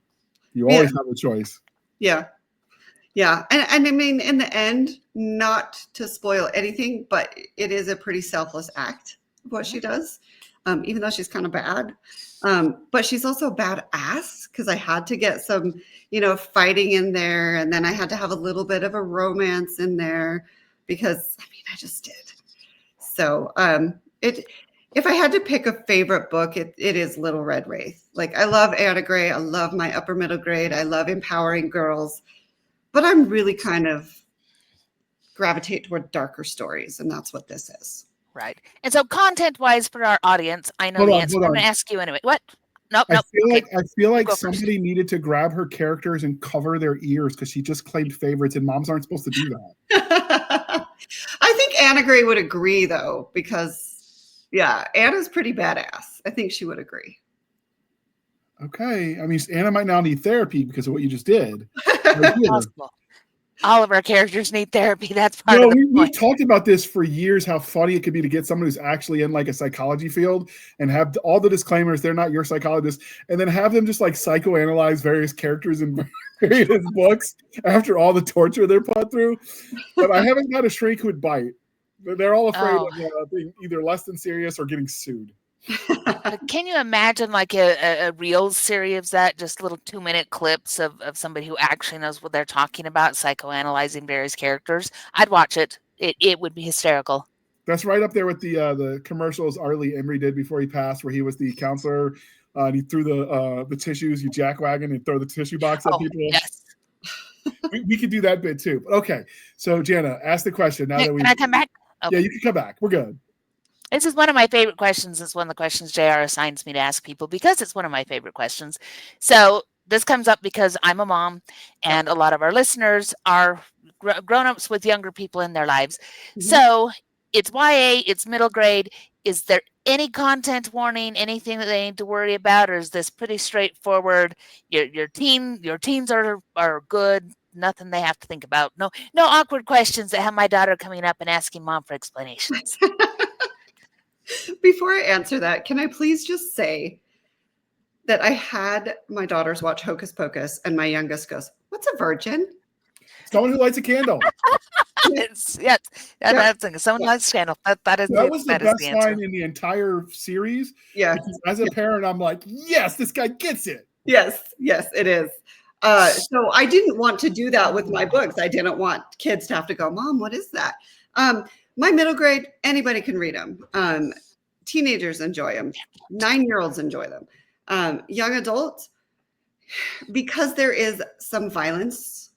You always have a choice. Yeah. Yeah. And I mean, in the end, not to spoil anything, but it is a pretty selfless act of what she does, even though she's kind of bad. But she's also badass because I had to get some, fighting in there. And then I had to have a little bit of a romance in there because, I just did. So if I had to pick a favorite book, it is Little Red Wraith. Like, I love Anna Gray. I love my upper middle grade. I love empowering girls. But I'm really kind of gravitate toward darker stories. And that's what this is. Right. And so content-wise for our audience, I know the answer. I'm going to ask you anyway. What? Nope. I feel like somebody needed to grab her characters and cover their ears because she just claimed favorites, and moms aren't supposed to do that. I think Anna Gray would agree, though, because, Anna's pretty badass. I think she would agree. Okay. I mean, Anna might now need therapy because of what you just did. Possible. All of our characters need therapy. That's part of the point. We've talked about this for years, how funny it could be to get someone who's actually in like a psychology field and have all the disclaimers, they're not your psychologist, and then have them just like psychoanalyze various characters in various books after all the torture they're put through. But I haven't got a shrink who would bite. They're all afraid of being either less than serious or getting sued. Can you imagine like a real series of that, just little 2-minute clips of somebody who actually knows what they're talking about, psychoanalyzing various characters? I'd watch it. It would be hysterical. That's right up there with the commercials Arlie Emery did before he passed, where he was the counselor and he threw the tissues, you jackwagon and throw the tissue box at people. Yes. we could do that bit too. But okay, so Jana, ask the question now. Can I come back? Okay. Yeah, you can come back. We're good. This is one of my favorite questions. It's one of the questions JR assigns me to ask people because it's one of my favorite questions. So this comes up because I'm a mom, and a lot of our listeners are grown-ups with younger people in their lives. Mm-hmm. So it's YA, it's middle grade. Is there any content warning, anything that they need to worry about, or is this pretty straightforward? Your teens are good. Nothing they have to think about. No awkward questions that have my daughter coming up and asking mom for explanations. Before I answer that, can I please just say that I had my daughters watch Hocus Pocus, and my youngest goes, "What's a virgin?" Someone who lights a candle. Yes, that's someone lights a candle. That was the best line in the entire series. Yeah. As a parent, I'm like, yes, this guy gets it. Yes, it is. So I didn't want to do that with my books. I didn't want kids to have to go, "Mom, what is that?" My middle grade, anybody can read them. Teenagers enjoy them. 9-year-olds enjoy them. Young adults, because there is some violence,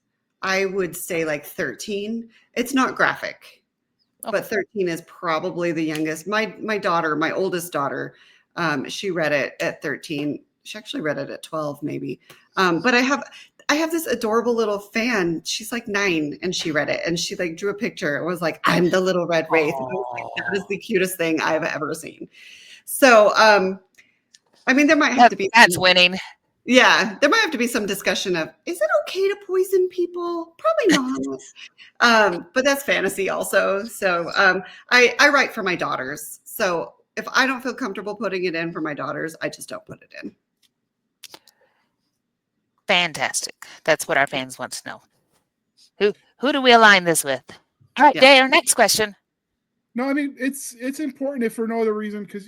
I would say like 13. It's not graphic, but 13 is probably the youngest. My daughter, my oldest daughter, she read it at 13. She actually read it at 12, maybe. But I have this adorable little fan. She's like 9, and she read it, and she like drew a picture. It was like, "I'm the Little Red Wraith." And I was like, that is the cutest thing I've ever seen. So, I mean, there might have to be. That's winning. Yeah, there might have to be some discussion of, is it okay to poison people? Probably not. But that's fantasy also. So I write for my daughters. So if I don't feel comfortable putting it in for my daughters, I just don't put it in. Fantastic. That's what our fans want to know. Who do we align this with? All right, Jay, our next question. No, I mean, it's important if for no other reason, because,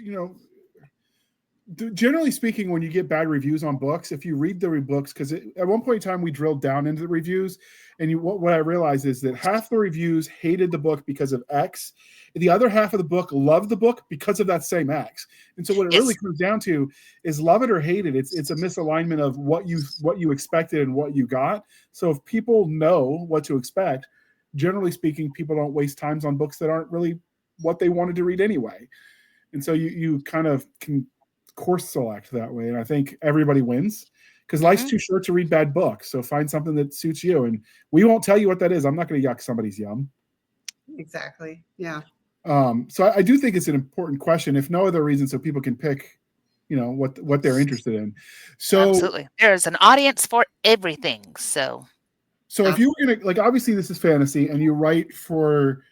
generally speaking, when you get bad reviews on books, if you read the books, because at one point in time we drilled down into the reviews, and what I realized is that half the reviews hated the book because of X, and the other half of the book loved the book because of that same X. And so what it really comes down to is love it or hate it. It's a misalignment of what you expected and what you got. So if people know what to expect, generally speaking, people don't waste times on books that aren't really what they wanted to read anyway. And so you kind of can course select that way, and I think everybody wins because life's too short to read bad books. So find something that suits you, and we won't tell you what that is. I'm not going to yuck somebody's yum. Exactly. Yeah. So I do think it's an important question, if no other reason, so people can pick, what they're interested in. So absolutely, there's an audience for everything. So if you were gonna, obviously this is fantasy, and you write for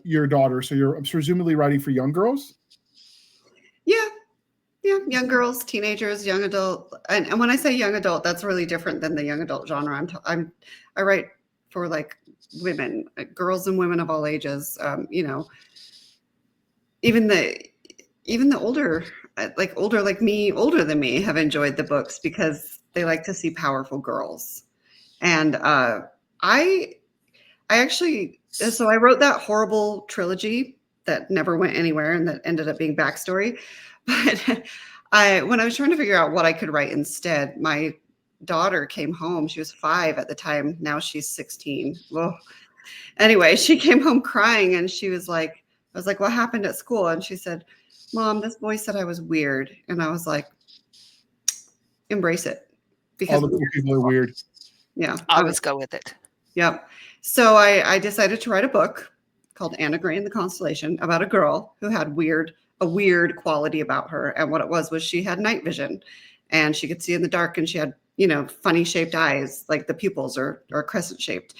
your daughter, so you're presumably writing for young girls. Yeah, young girls, teenagers, young adult, and when I say young adult, that's really different than the young adult genre. I write for like women, girls and women of all ages. Even the older like me, older than me, have enjoyed the books because they like to see powerful girls. And I wrote that horrible trilogy that never went anywhere and that ended up being backstory. But when I was trying to figure out what I could write instead, my daughter came home. She was 5 at the time. Now she's 16. Well, anyway, she came home crying, and she was like, I was like, "What happened at school?" And she said, "Mom, this boy said I was weird." And I was like, embrace it. Because all the people are weird. Yeah. Always go with it. Yep. So I decided to write a book called Anna Gray and the Constellation about a girl who had a weird quality about her. And what it was she had night vision, and she could see in the dark, and she had, funny shaped eyes, like the pupils are crescent shaped.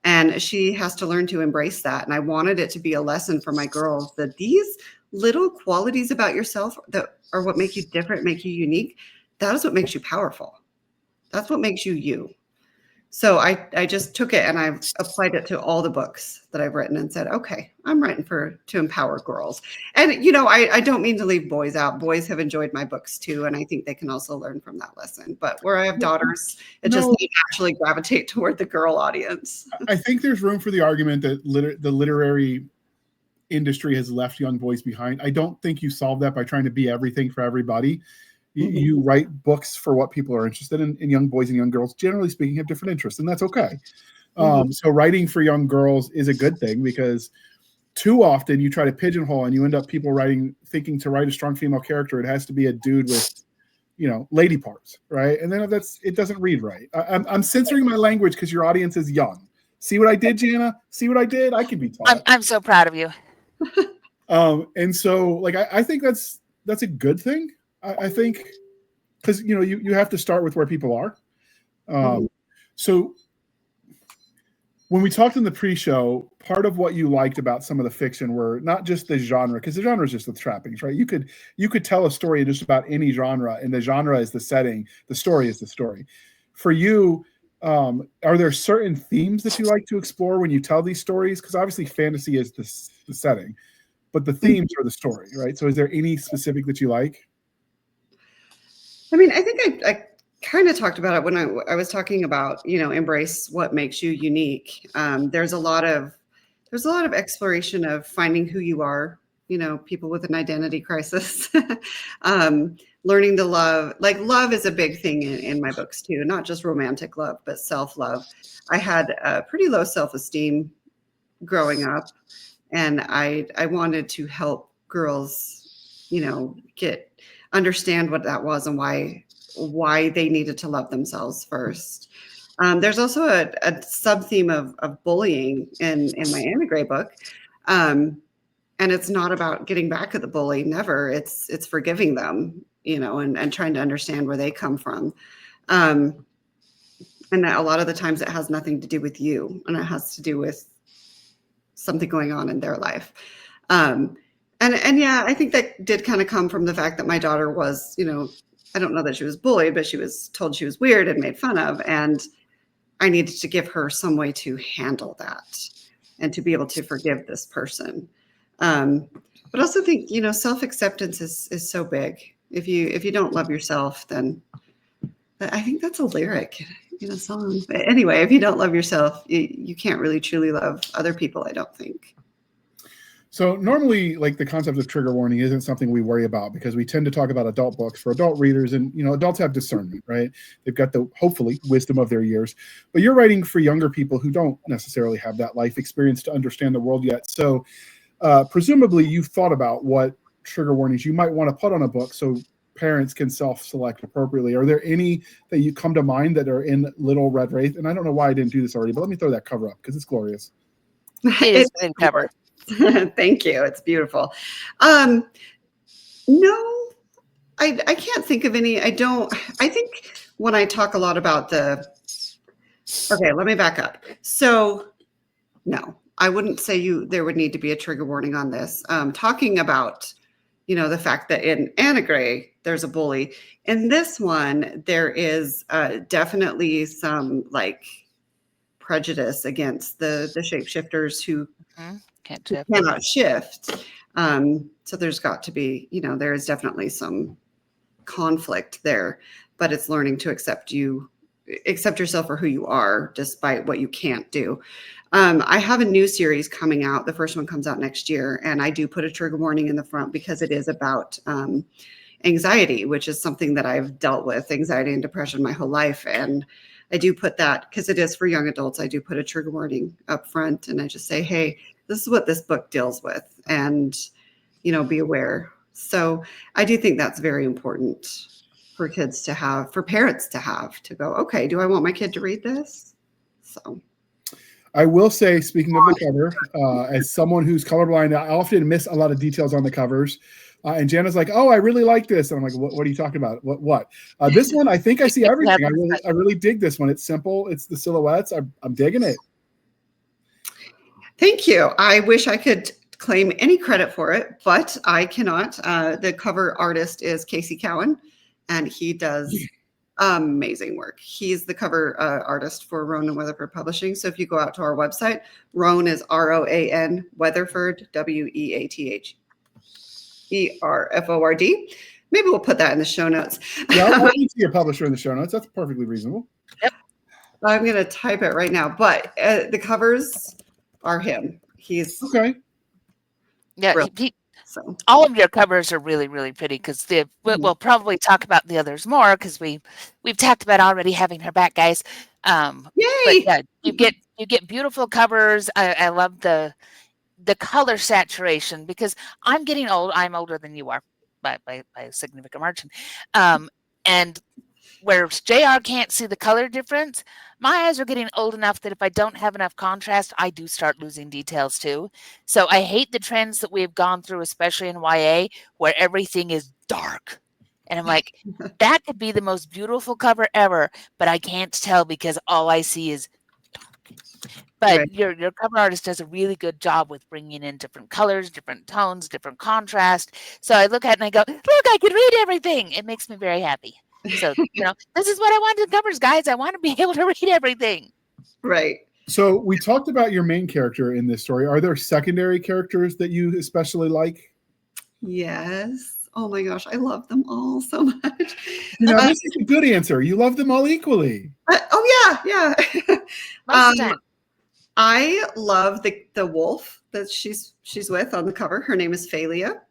And she has to learn to embrace that. And I wanted it to be a lesson for my girls that these little qualities about yourself that are what make you different, make you unique. That is what makes you powerful. That's what makes you you. So I just took it and I've applied it to all the books that I've written and said, okay, I'm writing to empower girls. And, I don't mean to leave boys out. Boys have enjoyed my books too. And I think they can also learn from that lesson. But where I have daughters, it just may naturally gravitate toward the girl audience. I think there's room for the argument that the literary industry has left young boys behind. I don't think you solve that by trying to be everything for everybody. You write books for what people are interested in, and young boys and young girls, generally speaking, have different interests, and that's okay. So writing for young girls is a good thing because too often you try to pigeonhole and you end up people thinking to write a strong female character, it has to be a dude with, lady parts, right? And then it doesn't read right. I'm censoring my language because your audience is young. See what I did, Jana? See what I did? I can be taught. I'm so proud of you. And so, like, I think that's a good thing. I think because you have to start with where people are. So when we talked in the pre-show, part of what you liked about some of the fiction were not just the genre, because the genre is just the trappings, right? You could tell a story in just about any genre, and the genre is the setting, the story is the story. For you, are there certain themes that you like to explore when you tell these stories? Because obviously fantasy is the setting, but the themes are the story, right? So is there any specific that you like? I mean, I think I kind of talked about it when I was talking about, embrace what makes you unique. There's a lot of exploration of finding who you are, people with an identity crisis, learning to love. Like, love is a big thing in my books too, not just romantic love, but self-love. I had a pretty low self-esteem growing up, and I wanted to help girls, understand what that was and why they needed to love themselves first. There's also a sub-theme of bullying in my Anna Gray book. And it's not about getting back at the bully, never. It's forgiving them, and trying to understand where they come from. And that a lot of the times it has nothing to do with you, and it has to do with something going on in their life. And yeah, I think that did kind of come from the fact that my daughter was, I don't know that she was bullied, but she was told she was weird and made fun of. And I needed to give her some way to handle that and to be able to forgive this person. But also think, self-acceptance is so big. If you don't love yourself, then I think that's a lyric in a song. But anyway, if you don't love yourself, you can't really truly love other people, I don't think. So normally, like, the concept of trigger warning isn't something we worry about because we tend to talk about adult books for adult readers, and adults have discernment, right? They've got the, hopefully, wisdom of their years. But you're writing for younger people who don't necessarily have that life experience to understand the world yet. So presumably you've thought about what trigger warnings you might want to put on a book so parents can self-select appropriately. Are there any that you come to mind that are in Little Red Wraith? And I don't know why I didn't do this already, but let me throw that cover up because it's glorious. It is a good cover. Thank you. It's beautiful. No, I can't think of any. I think when I talk a lot about okay, let me back up. So no, I wouldn't say there would need to be a trigger warning on this. Talking about, the fact that in Anna Gray, there's a bully. In this one, there is definitely some prejudice against the shapeshifters who cannot shift. So there's got to be, there is definitely some conflict there, but it's learning to accept yourself for who you are, despite what you can't do. I have a new series coming out. The first one comes out next year, and I do put a trigger warning in the front because it is about anxiety, which is something that I've dealt with, anxiety and depression, my whole life. And I do put that, because it is for young adults, I do put a trigger warning up front, and I just say, hey, this is what this book deals with, and, be aware. So I do think that's very important for kids to have, for parents to go, okay, do I want my kid to read this? So I will say, speaking of the cover, as someone who's colorblind, I often miss a lot of details on the covers. And Jana's like, "Oh, I really like this." And I'm like, "What are you talking about? What?" This one, I think I see everything. I really dig this one. It's simple. It's the silhouettes. I'm digging it. Thank you. I wish I could claim any credit for it, but I cannot. The cover artist is Casey Cowan, and he does amazing work. He's the cover artist for Roan and Weatherford Publishing. So if you go out to our website, Roan is ROAN, Weatherford, WEATHERFORD. Maybe we'll put that in the show notes. Yeah, I'll see your publisher in the show notes. That's perfectly reasonable. Yep. I'm going to type it right now, but the covers are him. He's okay. Yeah, so all of your covers are really, really pretty, because we'll probably talk about the others more, because we've talked about already having her back, guys. Yay! But yeah, you get beautiful covers. I love the the color saturation, because I'm getting old. I'm older than you are by a significant margin. And where JR can't see the color difference, my eyes are getting old enough that if I don't have enough contrast, I do start losing details too. So I hate the trends that we have gone through, especially in YA, where everything is dark. And I'm like, that could be the most beautiful cover ever, but I can't tell because all I see is dark. But Right. your cover artist does a really good job with bringing in different colors, different tones, different contrast. So I look at it and I go, look, I can read everything. It makes me very happy. So, this is what I want in covers, guys. I want to be able to read everything. Right. So we talked about your main character in this story. Are there secondary characters that you especially like? Yes. Oh my gosh, I love them all so much. This is a good answer. You love them all equally. Yeah. Most of the time. I love the wolf that she's with on the cover. Her name is Phalia.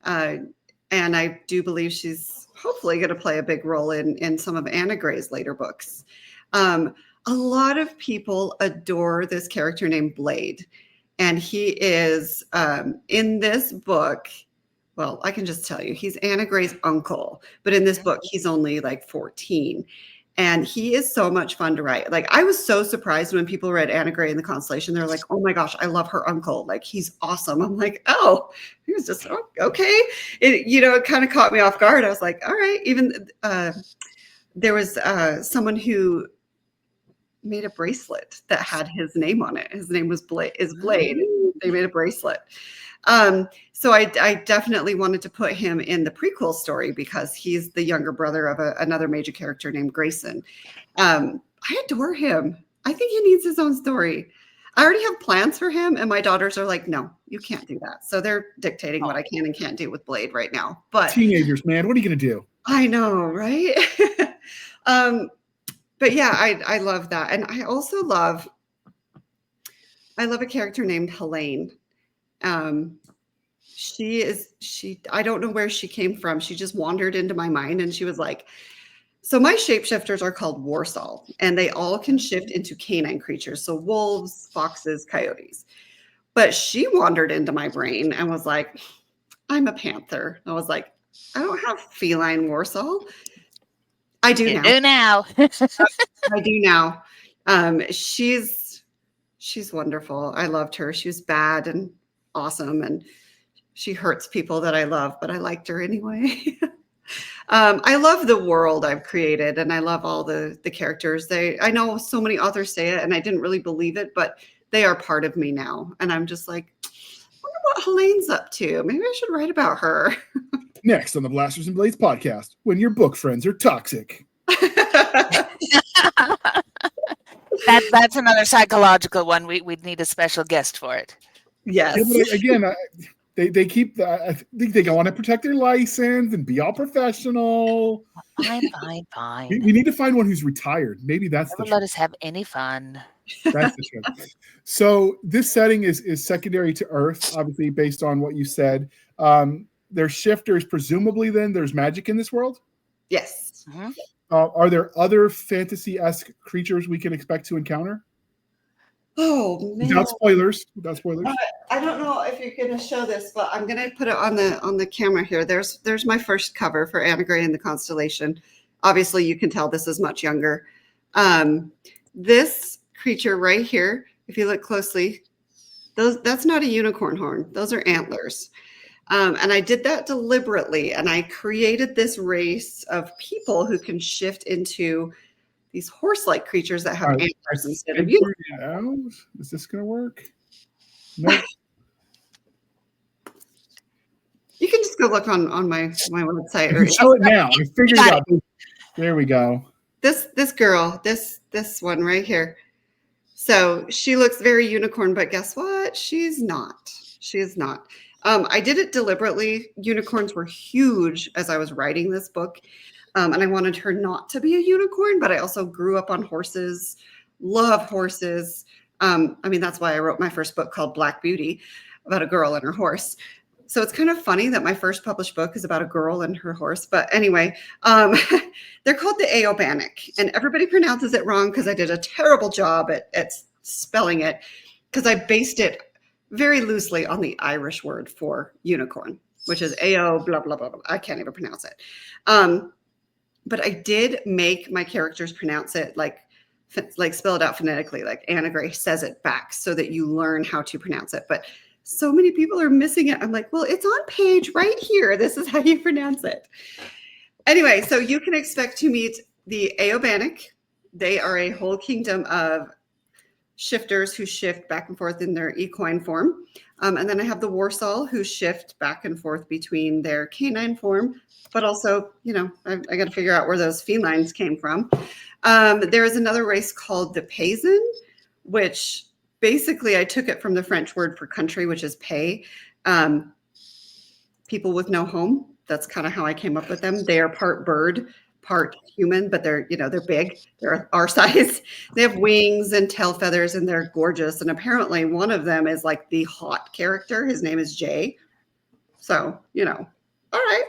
And I do believe she's hopefully going to play a big role in some of Anna Gray's later books. A lot of people adore this character named Blade. And he is, in this book, well, I can just tell you, he's Anna Gray's uncle. But in this book, he's only like 14. And he is so much fun to write. Like, I was so surprised when people read Anna Gray in the Constellation. They're like, oh my gosh, I love her uncle. Like, he's awesome. I'm like, oh, he was just, okay. It kind of caught me off guard. I was like, all right. Even there was someone who made a bracelet that had his name on it. His name was Blade. They made a bracelet. So I definitely wanted to put him in the prequel story because he's the younger brother of another major character named Grayson. I adore him. I think he needs his own story. I already have plans for him, and my daughters are like, no, you can't do that. So they're dictating what I can and can't do with Blade right now. But teenagers, man, what are you going to do? I know, right? But yeah, I love that. And I also love a character named Helene. I don't know where she came from. She just wandered into my mind and she was like, so my shapeshifters are called Warsaw and they all can shift into canine creatures. So wolves, foxes, coyotes. But she wandered into my brain and was like, I'm a panther. I was like, I don't have feline Warsaw. I do now. I do now. She's wonderful. I loved her. She was bad and awesome. And she hurts people that I love, but I liked her anyway. I love the world I've created and I love all the characters. I know so many authors say it and I didn't really believe it, but they are part of me now. And I'm just like, I wonder what Helene's up to. Maybe I should write about her. Next on the Blasters and Blades podcast, when your book friends are toxic. That's another psychological one. We'd need a special guest for it. Yes. Yeah, but again, they keep. I think they want to protect their license and be all professional. Fine. We need to find one who's retired. Maybe that's Never let us have any fun. That's the trick. So this setting is secondary to Earth, obviously based on what you said. There's shifters, presumably. Then there's magic in this world. Yes. Mm-hmm. Are there other fantasy-esque creatures we can expect to encounter? Oh man! Without spoilers. I don't know if you're going to show this, but I'm going to put it on the camera here. There's my first cover for Anna Gray in the Constellation. Obviously, you can tell this is much younger. This creature right here, if you look closely, that's not a unicorn horn. Those are antlers. And I did that deliberately, and I created this race of people who can shift into these horse-like creatures that have antlers instead of unicorns. Is this going to work? No. You can just go look on my website. Or show it now. I figured it out. There we go. This girl, this one right here. So she looks very unicorn, but guess what? She's not. She is not. I did it deliberately. Unicorns were huge as I was writing this book. And I wanted her not to be a unicorn, but I also grew up on horses, love horses. That's why I wrote my first book called Black Beauty, about a girl and her horse. So it's kind of funny that my first published book is about a girl and her horse. But anyway, they're called the Aobanic, and everybody pronounces it wrong because I did a terrible job at spelling it, because I based it very loosely on the Irish word for unicorn, which is AO blah, blah, blah, blah. I can't even pronounce it. But I did make my characters pronounce it like spell it out phonetically, like Anna Gray says it back so that you learn how to pronounce it. But so many people are missing it. I'm like, well, it's on page right here. This is how you pronounce it. Anyway, so you can expect to meet the Aobanic. They are a whole kingdom of shifters who shift back and forth in their equine form. And then I have the Warsaw who shift back and forth between their canine form, but also, you know, I got to figure out where those felines came from. There is another race called the Paysan, which basically I took it from the French word for country, which is pay. People with no home. That's kind of how I came up with them. They are part bird, part human, but they're, you know, they're big. They're our size. They have wings and tail feathers and they're gorgeous. And apparently one of them is like the hot character. His name is Jay. So, you know, all right.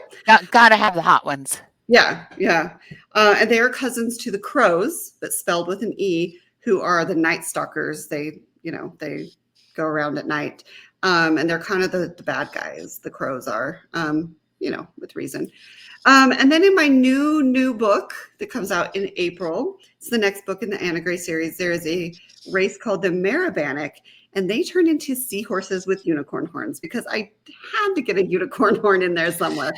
Gotta have the hot ones. Yeah. Yeah. And they are cousins to the crows, but spelled with an E, who are the night stalkers. They, you know, they go around at night. And they're kind of the bad guys. The crows are, you know, with reason. And then in my new book that comes out in April, it's the next book in the Anna Gray series, there is a race called the Marabanic, and they turn into seahorses with unicorn horns because I had to get a unicorn horn in there somewhere.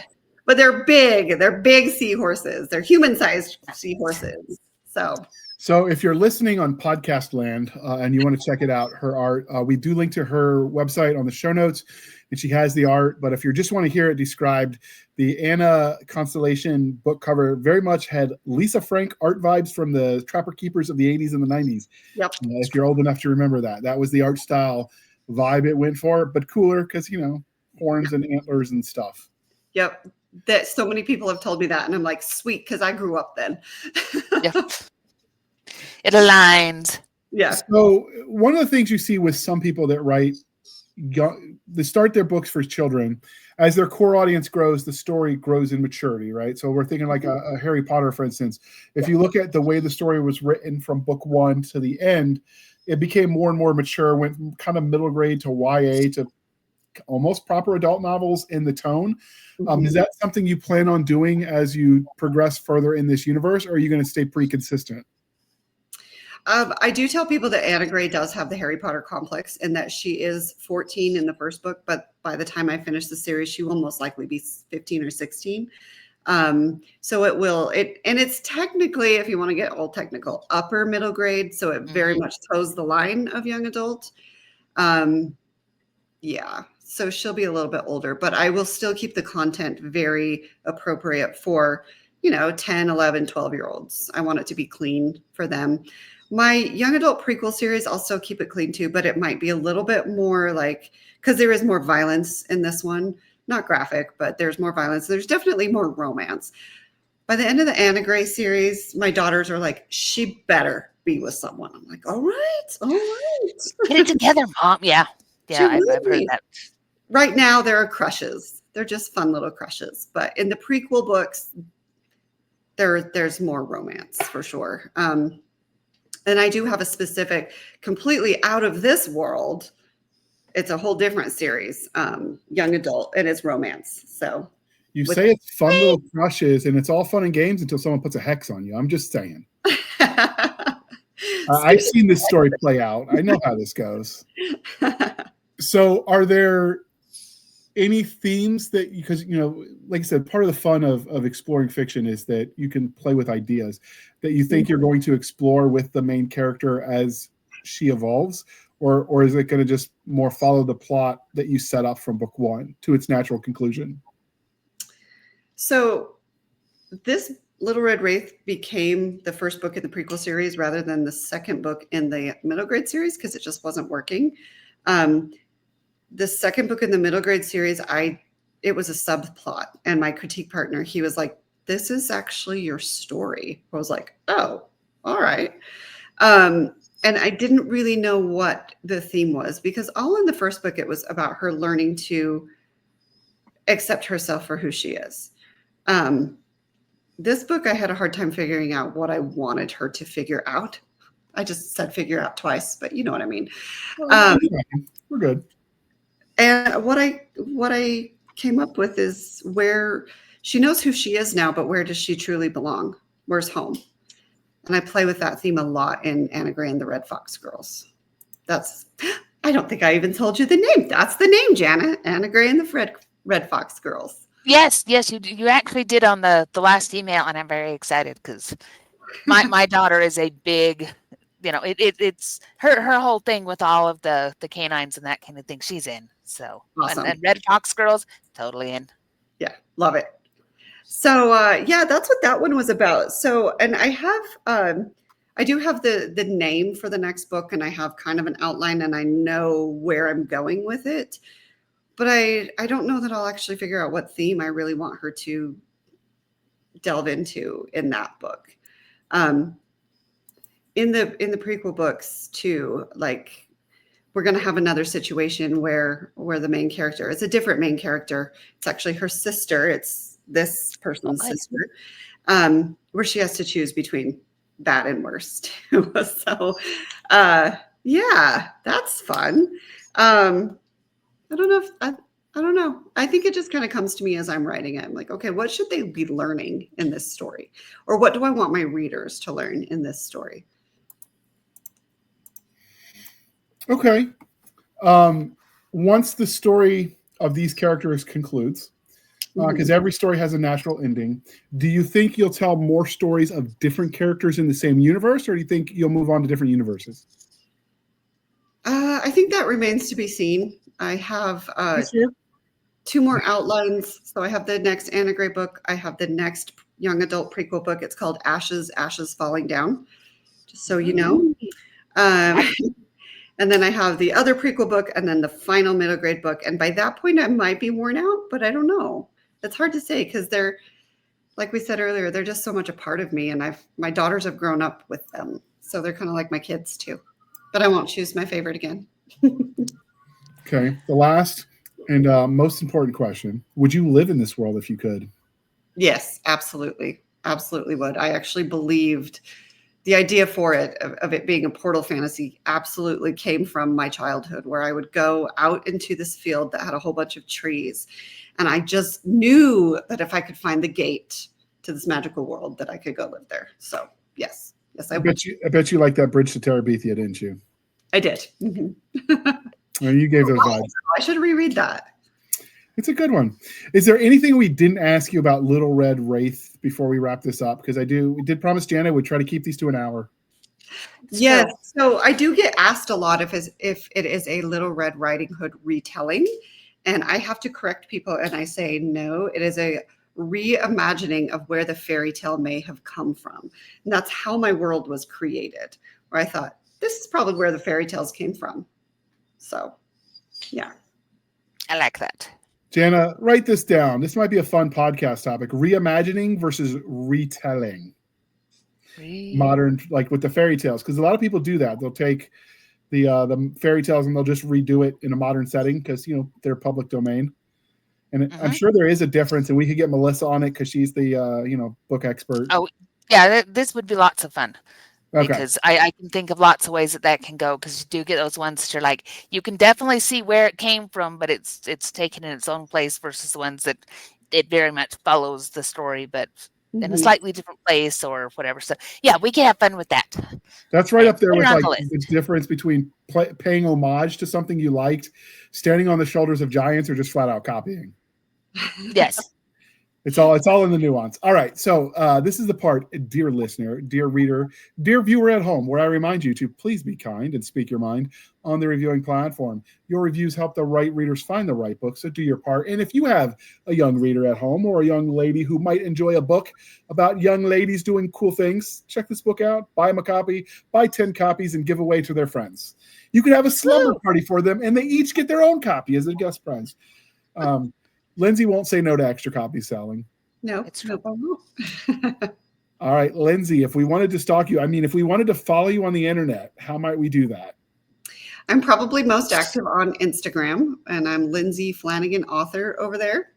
But they're big seahorses. They're human-sized seahorses. So if you're listening on podcast land and you want to check it out, her art, we do link to her website on the show notes, and she has the art. But if you just want to hear it described, the Anna Constellation book cover very much had Lisa Frank art vibes from the Trapper Keepers of the 80s and the 90s. Yep. If you're old enough to remember that. That was the art style vibe it went for, but cooler because, you know, horns and antlers and stuff. Yep. That so many people have told me that, and I'm like, sweet, because I grew up then. Yep. It aligns. Yeah. So one of the things you see with some people that write, they start their books for children. As their core audience grows, the story grows in maturity, right? So we're thinking like a Harry Potter, for instance. If you look at the way the story was written from book 1 to the end, it became more and more mature, went from kind of middle grade to YA to almost proper adult novels in the tone. Is that something you plan on doing as you progress further in this universe, or are you going to stay pretty consistent? I do tell people that Anna Gray does have the Harry Potter complex and that she is 14 in the first book, but by the time I finish the series, she will most likely be 15 or 16. So it's technically, if you want to get old technical, upper middle grade. So it very much toes the line of young adult. Yeah. So she'll be a little bit older, but I will still keep the content very appropriate for, you know, 10, 11, 12-year-olds. I want it to be clean for them. My young adult prequel series also keep it clean too, but it might be a little bit more like, because there is more violence in this one, not graphic, but there's more violence. There's definitely more romance. By the end of the Anna Gray series, my daughters are like, she better be with someone. I'm like, all right. Get it together, Mom. Yeah. Yeah, I've heard that. Right now, there are crushes. They're just fun little crushes. But in the prequel books, there's more romance for sure. And I do have a specific, completely out of this world. It's a whole different series, young adult, and it's romance. So you say it's fun little crushes, and it's all fun and games until someone puts a hex on you. I'm just saying. I've seen this story play out. I know how this goes. So are there any themes that, because, you know, like I said, part of the fun of exploring fiction is that you can play with ideas that you think you're going to explore with the main character as she evolves, or is it going to just more follow the plot that you set up from book 1 to its natural conclusion? So this Little Red Wraith became the first book in the prequel series rather than the second book in the middle grade series because it just wasn't working. The second book in the middle grade series, it was a subplot, and my critique partner, he was like, this is actually your story. I was like, oh, all right. And I didn't really know what the theme was because all in the first book, it was about her learning to accept herself for who she is. This book, I had a hard time figuring out what I wanted her to figure out. I just said figure out twice, but you know what I mean. We're good. And what I came up with is where she knows who she is now, but where does she truly belong? Where's home? And I play with that theme a lot in Anna Gray and the Red Fox Girls. I don't think I even told you the name. That's the name, Jana. Anna Gray and the Red Fox Girls. Yes, you actually did on the last email, and I'm very excited because my daughter is a big, it's her whole thing with all of the canines and that kind of thing. She's in. So awesome. And Red Fox Girls, totally in. Yeah, love it. So that's what that one was about. So, and I do have the name for the next book, and I have kind of an outline, and I know where I'm going with it. But I don't know that I'll actually figure out what theme I really want her to delve into in that book. In the prequel books too, like we're going to have another situation where the main character is a different main character. It's actually her sister. It's this person's sister, where she has to choose between bad and worse too. So, yeah, that's fun. I don't know. I think it just kind of comes to me as I'm writing it. I'm like, okay, what should they be learning in this story? Or what do I want my readers to learn in this story? Okay. Once the story of these characters concludes, because every story has a natural ending, do you think you'll tell more stories of different characters in the same universe, or do you think you'll move on to different universes? I think that remains to be seen. I have 2 more outlines. So I have the next Anna Gray book. I have the next young adult prequel book. It's called Ashes Falling Down, just so you know. And then I have the other prequel book, and then the final middle grade book. And by that point, I might be worn out, but I don't know. It's hard to say because they're, like we said earlier, they're just so much a part of me. And my daughters have grown up with them. So they're kind of like my kids too. But I won't choose my favorite again. Okay. The last and most important question. Would you live in this world if you could? Yes, absolutely. Absolutely would. I actually believed the idea for it, of it being a portal fantasy, absolutely came from my childhood, where I would go out into this field that had a whole bunch of trees. And I just knew that if I could find the gate to this magical world, that I could go live there. So yes, I would. I bet you like that bridge to Terabithia, didn't you? I did. Well, you gave those vibes. I should reread that. It's a good one. Is there anything we didn't ask you about Little Red Wraith before we wrap this up? Because we did promise Jana we'd try to keep these to an hour. Yes. So I do get asked a lot if it is a Little Red Riding Hood retelling. And I have to correct people, and I say, no, it is a reimagining of where the fairy tale may have come from. And that's how my world was created, where I thought, this is probably where the fairy tales came from. So, yeah. I like that. Jana, write this down. This might be a fun podcast topic. Reimagining versus retelling. Modern, like with the fairy tales. Because a lot of people do that. They'll take the fairy tales and they'll just redo it in a modern setting because, they're public domain. And I'm sure there is a difference, and we could get Melissa on it because she's the, book expert. Oh, yeah, this would be lots of fun. Okay. Because I can think of lots of ways that can go, because you do get those ones that you're like, you can definitely see where it came from, but it's taken in its own place, versus the ones that it very much follows the story, but in a slightly different place or whatever. So yeah, we can have fun with that. That's right up there with like the difference between paying homage to something you liked, standing on the shoulders of giants, or just flat out copying. Yes. It's all in the nuance. All right. So this is the part, dear listener, dear reader, dear viewer at home, where I remind you to please be kind and speak your mind on the reviewing platform. Your reviews help the right readers find the right book, so do your part. And if you have a young reader at home or a young lady who might enjoy a book about young ladies doing cool things, check this book out, buy them a copy, buy 10 copies, and give away to their friends. You could have a slumber party for them, and they each get their own copy as a guest prize. Lindsay won't say no to extra copies selling. No, it's true. All right, Lindsay, if we wanted to stalk you, if we wanted to follow you on the internet, how might we do that? I'm probably most active on Instagram, and I'm Lindsay Flanagan, author over there.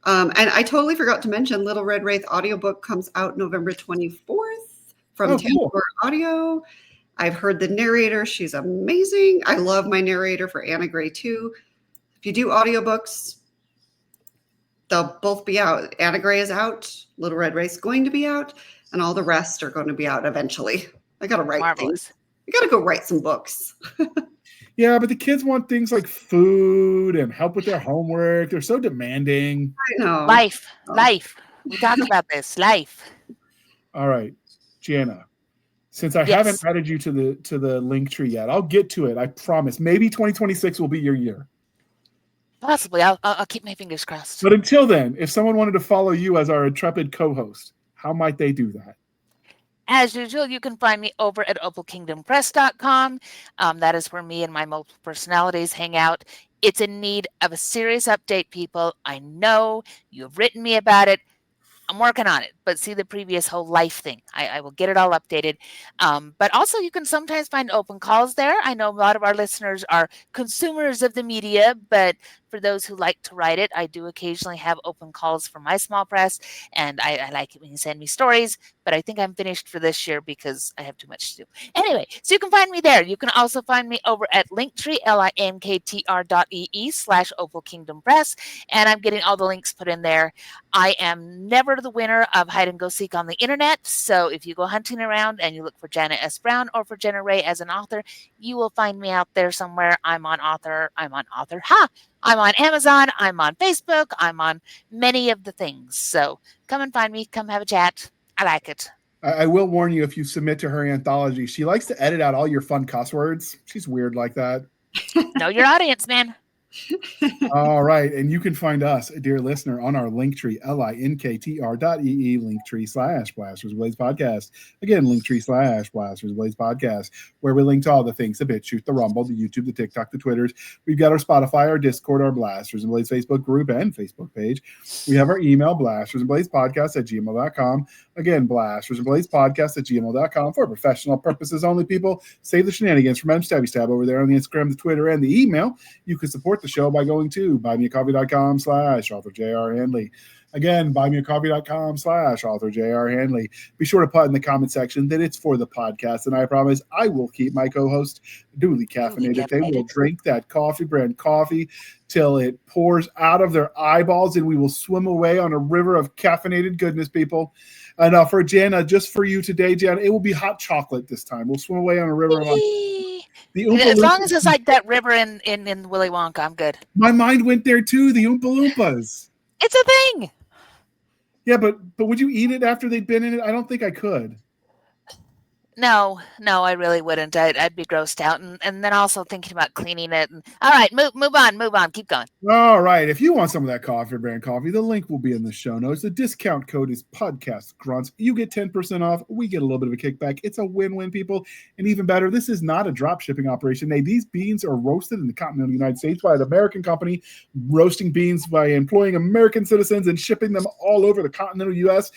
And I totally forgot to mention, Little Red Wraith audiobook comes out November 24th from Tambour Audio. I've heard the narrator. She's amazing. I love my narrator for Anna Gray too. If you do audiobooks, they'll both be out. Anna Gray is out. Little Red Wraith is going to be out. And all the rest are going to be out eventually. I got to write things. I got to go write some books. Yeah, but the kids want things like food and help with their homework. They're so demanding. I know. Life. We talked about this. Life. All right, Jana. Since I haven't added you to the link tree yet, I'll get to it. I promise. Maybe 2026 will be your year. Possibly. I'll keep my fingers crossed. But until then, if someone wanted to follow you as our intrepid co-host, how might they do that? As usual, you can find me over at opalkingdompress.com. That is where me and my multiple personalities hang out. It's in need of a serious update, people. I know you've written me about it. I'm working on it, but see the previous whole life thing. I will get it all updated. But also you can sometimes find open calls there. I know a lot of our listeners are consumers of the media, but for those who like to write it, I do occasionally have open calls for my small press, and I like it when you send me stories, but I think I'm finished for this year because I have too much to do. Anyway, so you can find me there. You can also find me over at Linktree, linktr.ee/Opal Kingdom Press, and I'm getting all the links put in there. I am never the winner of hide and go seek on the internet, so if you go hunting around and you look for Jana S Brown or for Jenna Ray as an author, you will find me out there somewhere. I'm on Author. I'm on Amazon. I'm on Facebook. I'm on many of the things. So come and find me. Come have a chat. I like it. I will warn you, if you submit to her anthology, she likes to edit out all your fun cuss words. She's weird like that. Know your audience, man. All right. And you can find us, dear listener, on our Linktree, linktr.ee, Linktree/Blasters Blaze Podcast. Again, Linktree/Blasters Blaze Podcast, where we link to all the things: the BitChute, the Rumble, the YouTube, the TikTok, the Twitters. We've got our Spotify, our Discord, our Blasters and Blaze Facebook group and Facebook page. We have our email, blastersandblazepodcast@gmail.com. Again, blastersandblazepodcast@gmail.com for professional purposes only, people. Save the shenanigans from Stabby Stab over there on the Instagram, the Twitter, and the email. You can support the show by going to buymeacoffee.com/author J.R. Handley. Again, buymeacoffee.com/author J.R. Handley. Be sure to put in the comment section that it's for the podcast, and I promise I will keep my co-host duly caffeinated. They will drink that coffee brand coffee till it pours out of their eyeballs, and we will swim away on a river of caffeinated goodness, people. And for Jana, just for you today, Jana, it will be hot chocolate this time. We'll swim away on a river of as long as it's like that river in Willy Wonka, I'm good. My mind went there too. The Oompa Loompas. It's a thing. Yeah, but would you eat it after they'd been in it? I don't think I could. No, I really wouldn't. I'd be grossed out, and then also thinking about cleaning it. And, all right, move on, keep going. All right, if you want some of that coffee brand coffee, the link will be in the show notes. The discount code is podcast grunts. You get 10% off. We get a little bit of a kickback. It's a win-win, people. And even better, this is not a drop shipping operation. These beans are roasted in the continental United States by an American company, roasting beans by employing American citizens and shipping them all over the continental U.S.,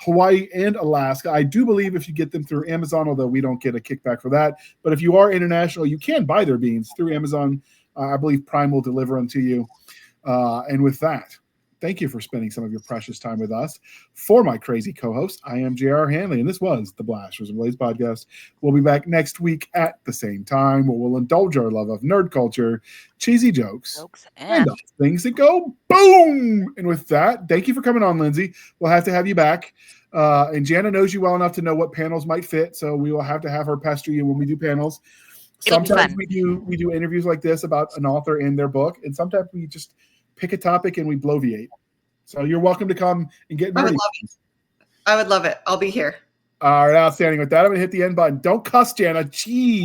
Hawaii, and Alaska. I do believe if you get them through Amazon, although we don't get a kickback for that. But if you are international, you can buy their beans through Amazon. I believe Prime will deliver them to you. And with that, thank you for spending some of your precious time with us. For my crazy co-host, I am J.R. Handley, and this was the Blasters and Blaze Podcast. We'll be back next week at the same time, where we'll indulge our love of nerd culture, cheesy jokes and all things that go boom. And with that, thank you for coming on, Lindsay. We'll have to have you back. And Jana knows you well enough to know what panels might fit, so we will have to have her pester you when we do panels. Sometimes we do interviews like this about an author and their book, and sometimes we just pick a topic and we bloviate. So you're welcome to come and get nerdy. I would love it. I'll be here. All right, outstanding. With that, I'm going to hit the end button. Don't cuss, Jana. Jeez.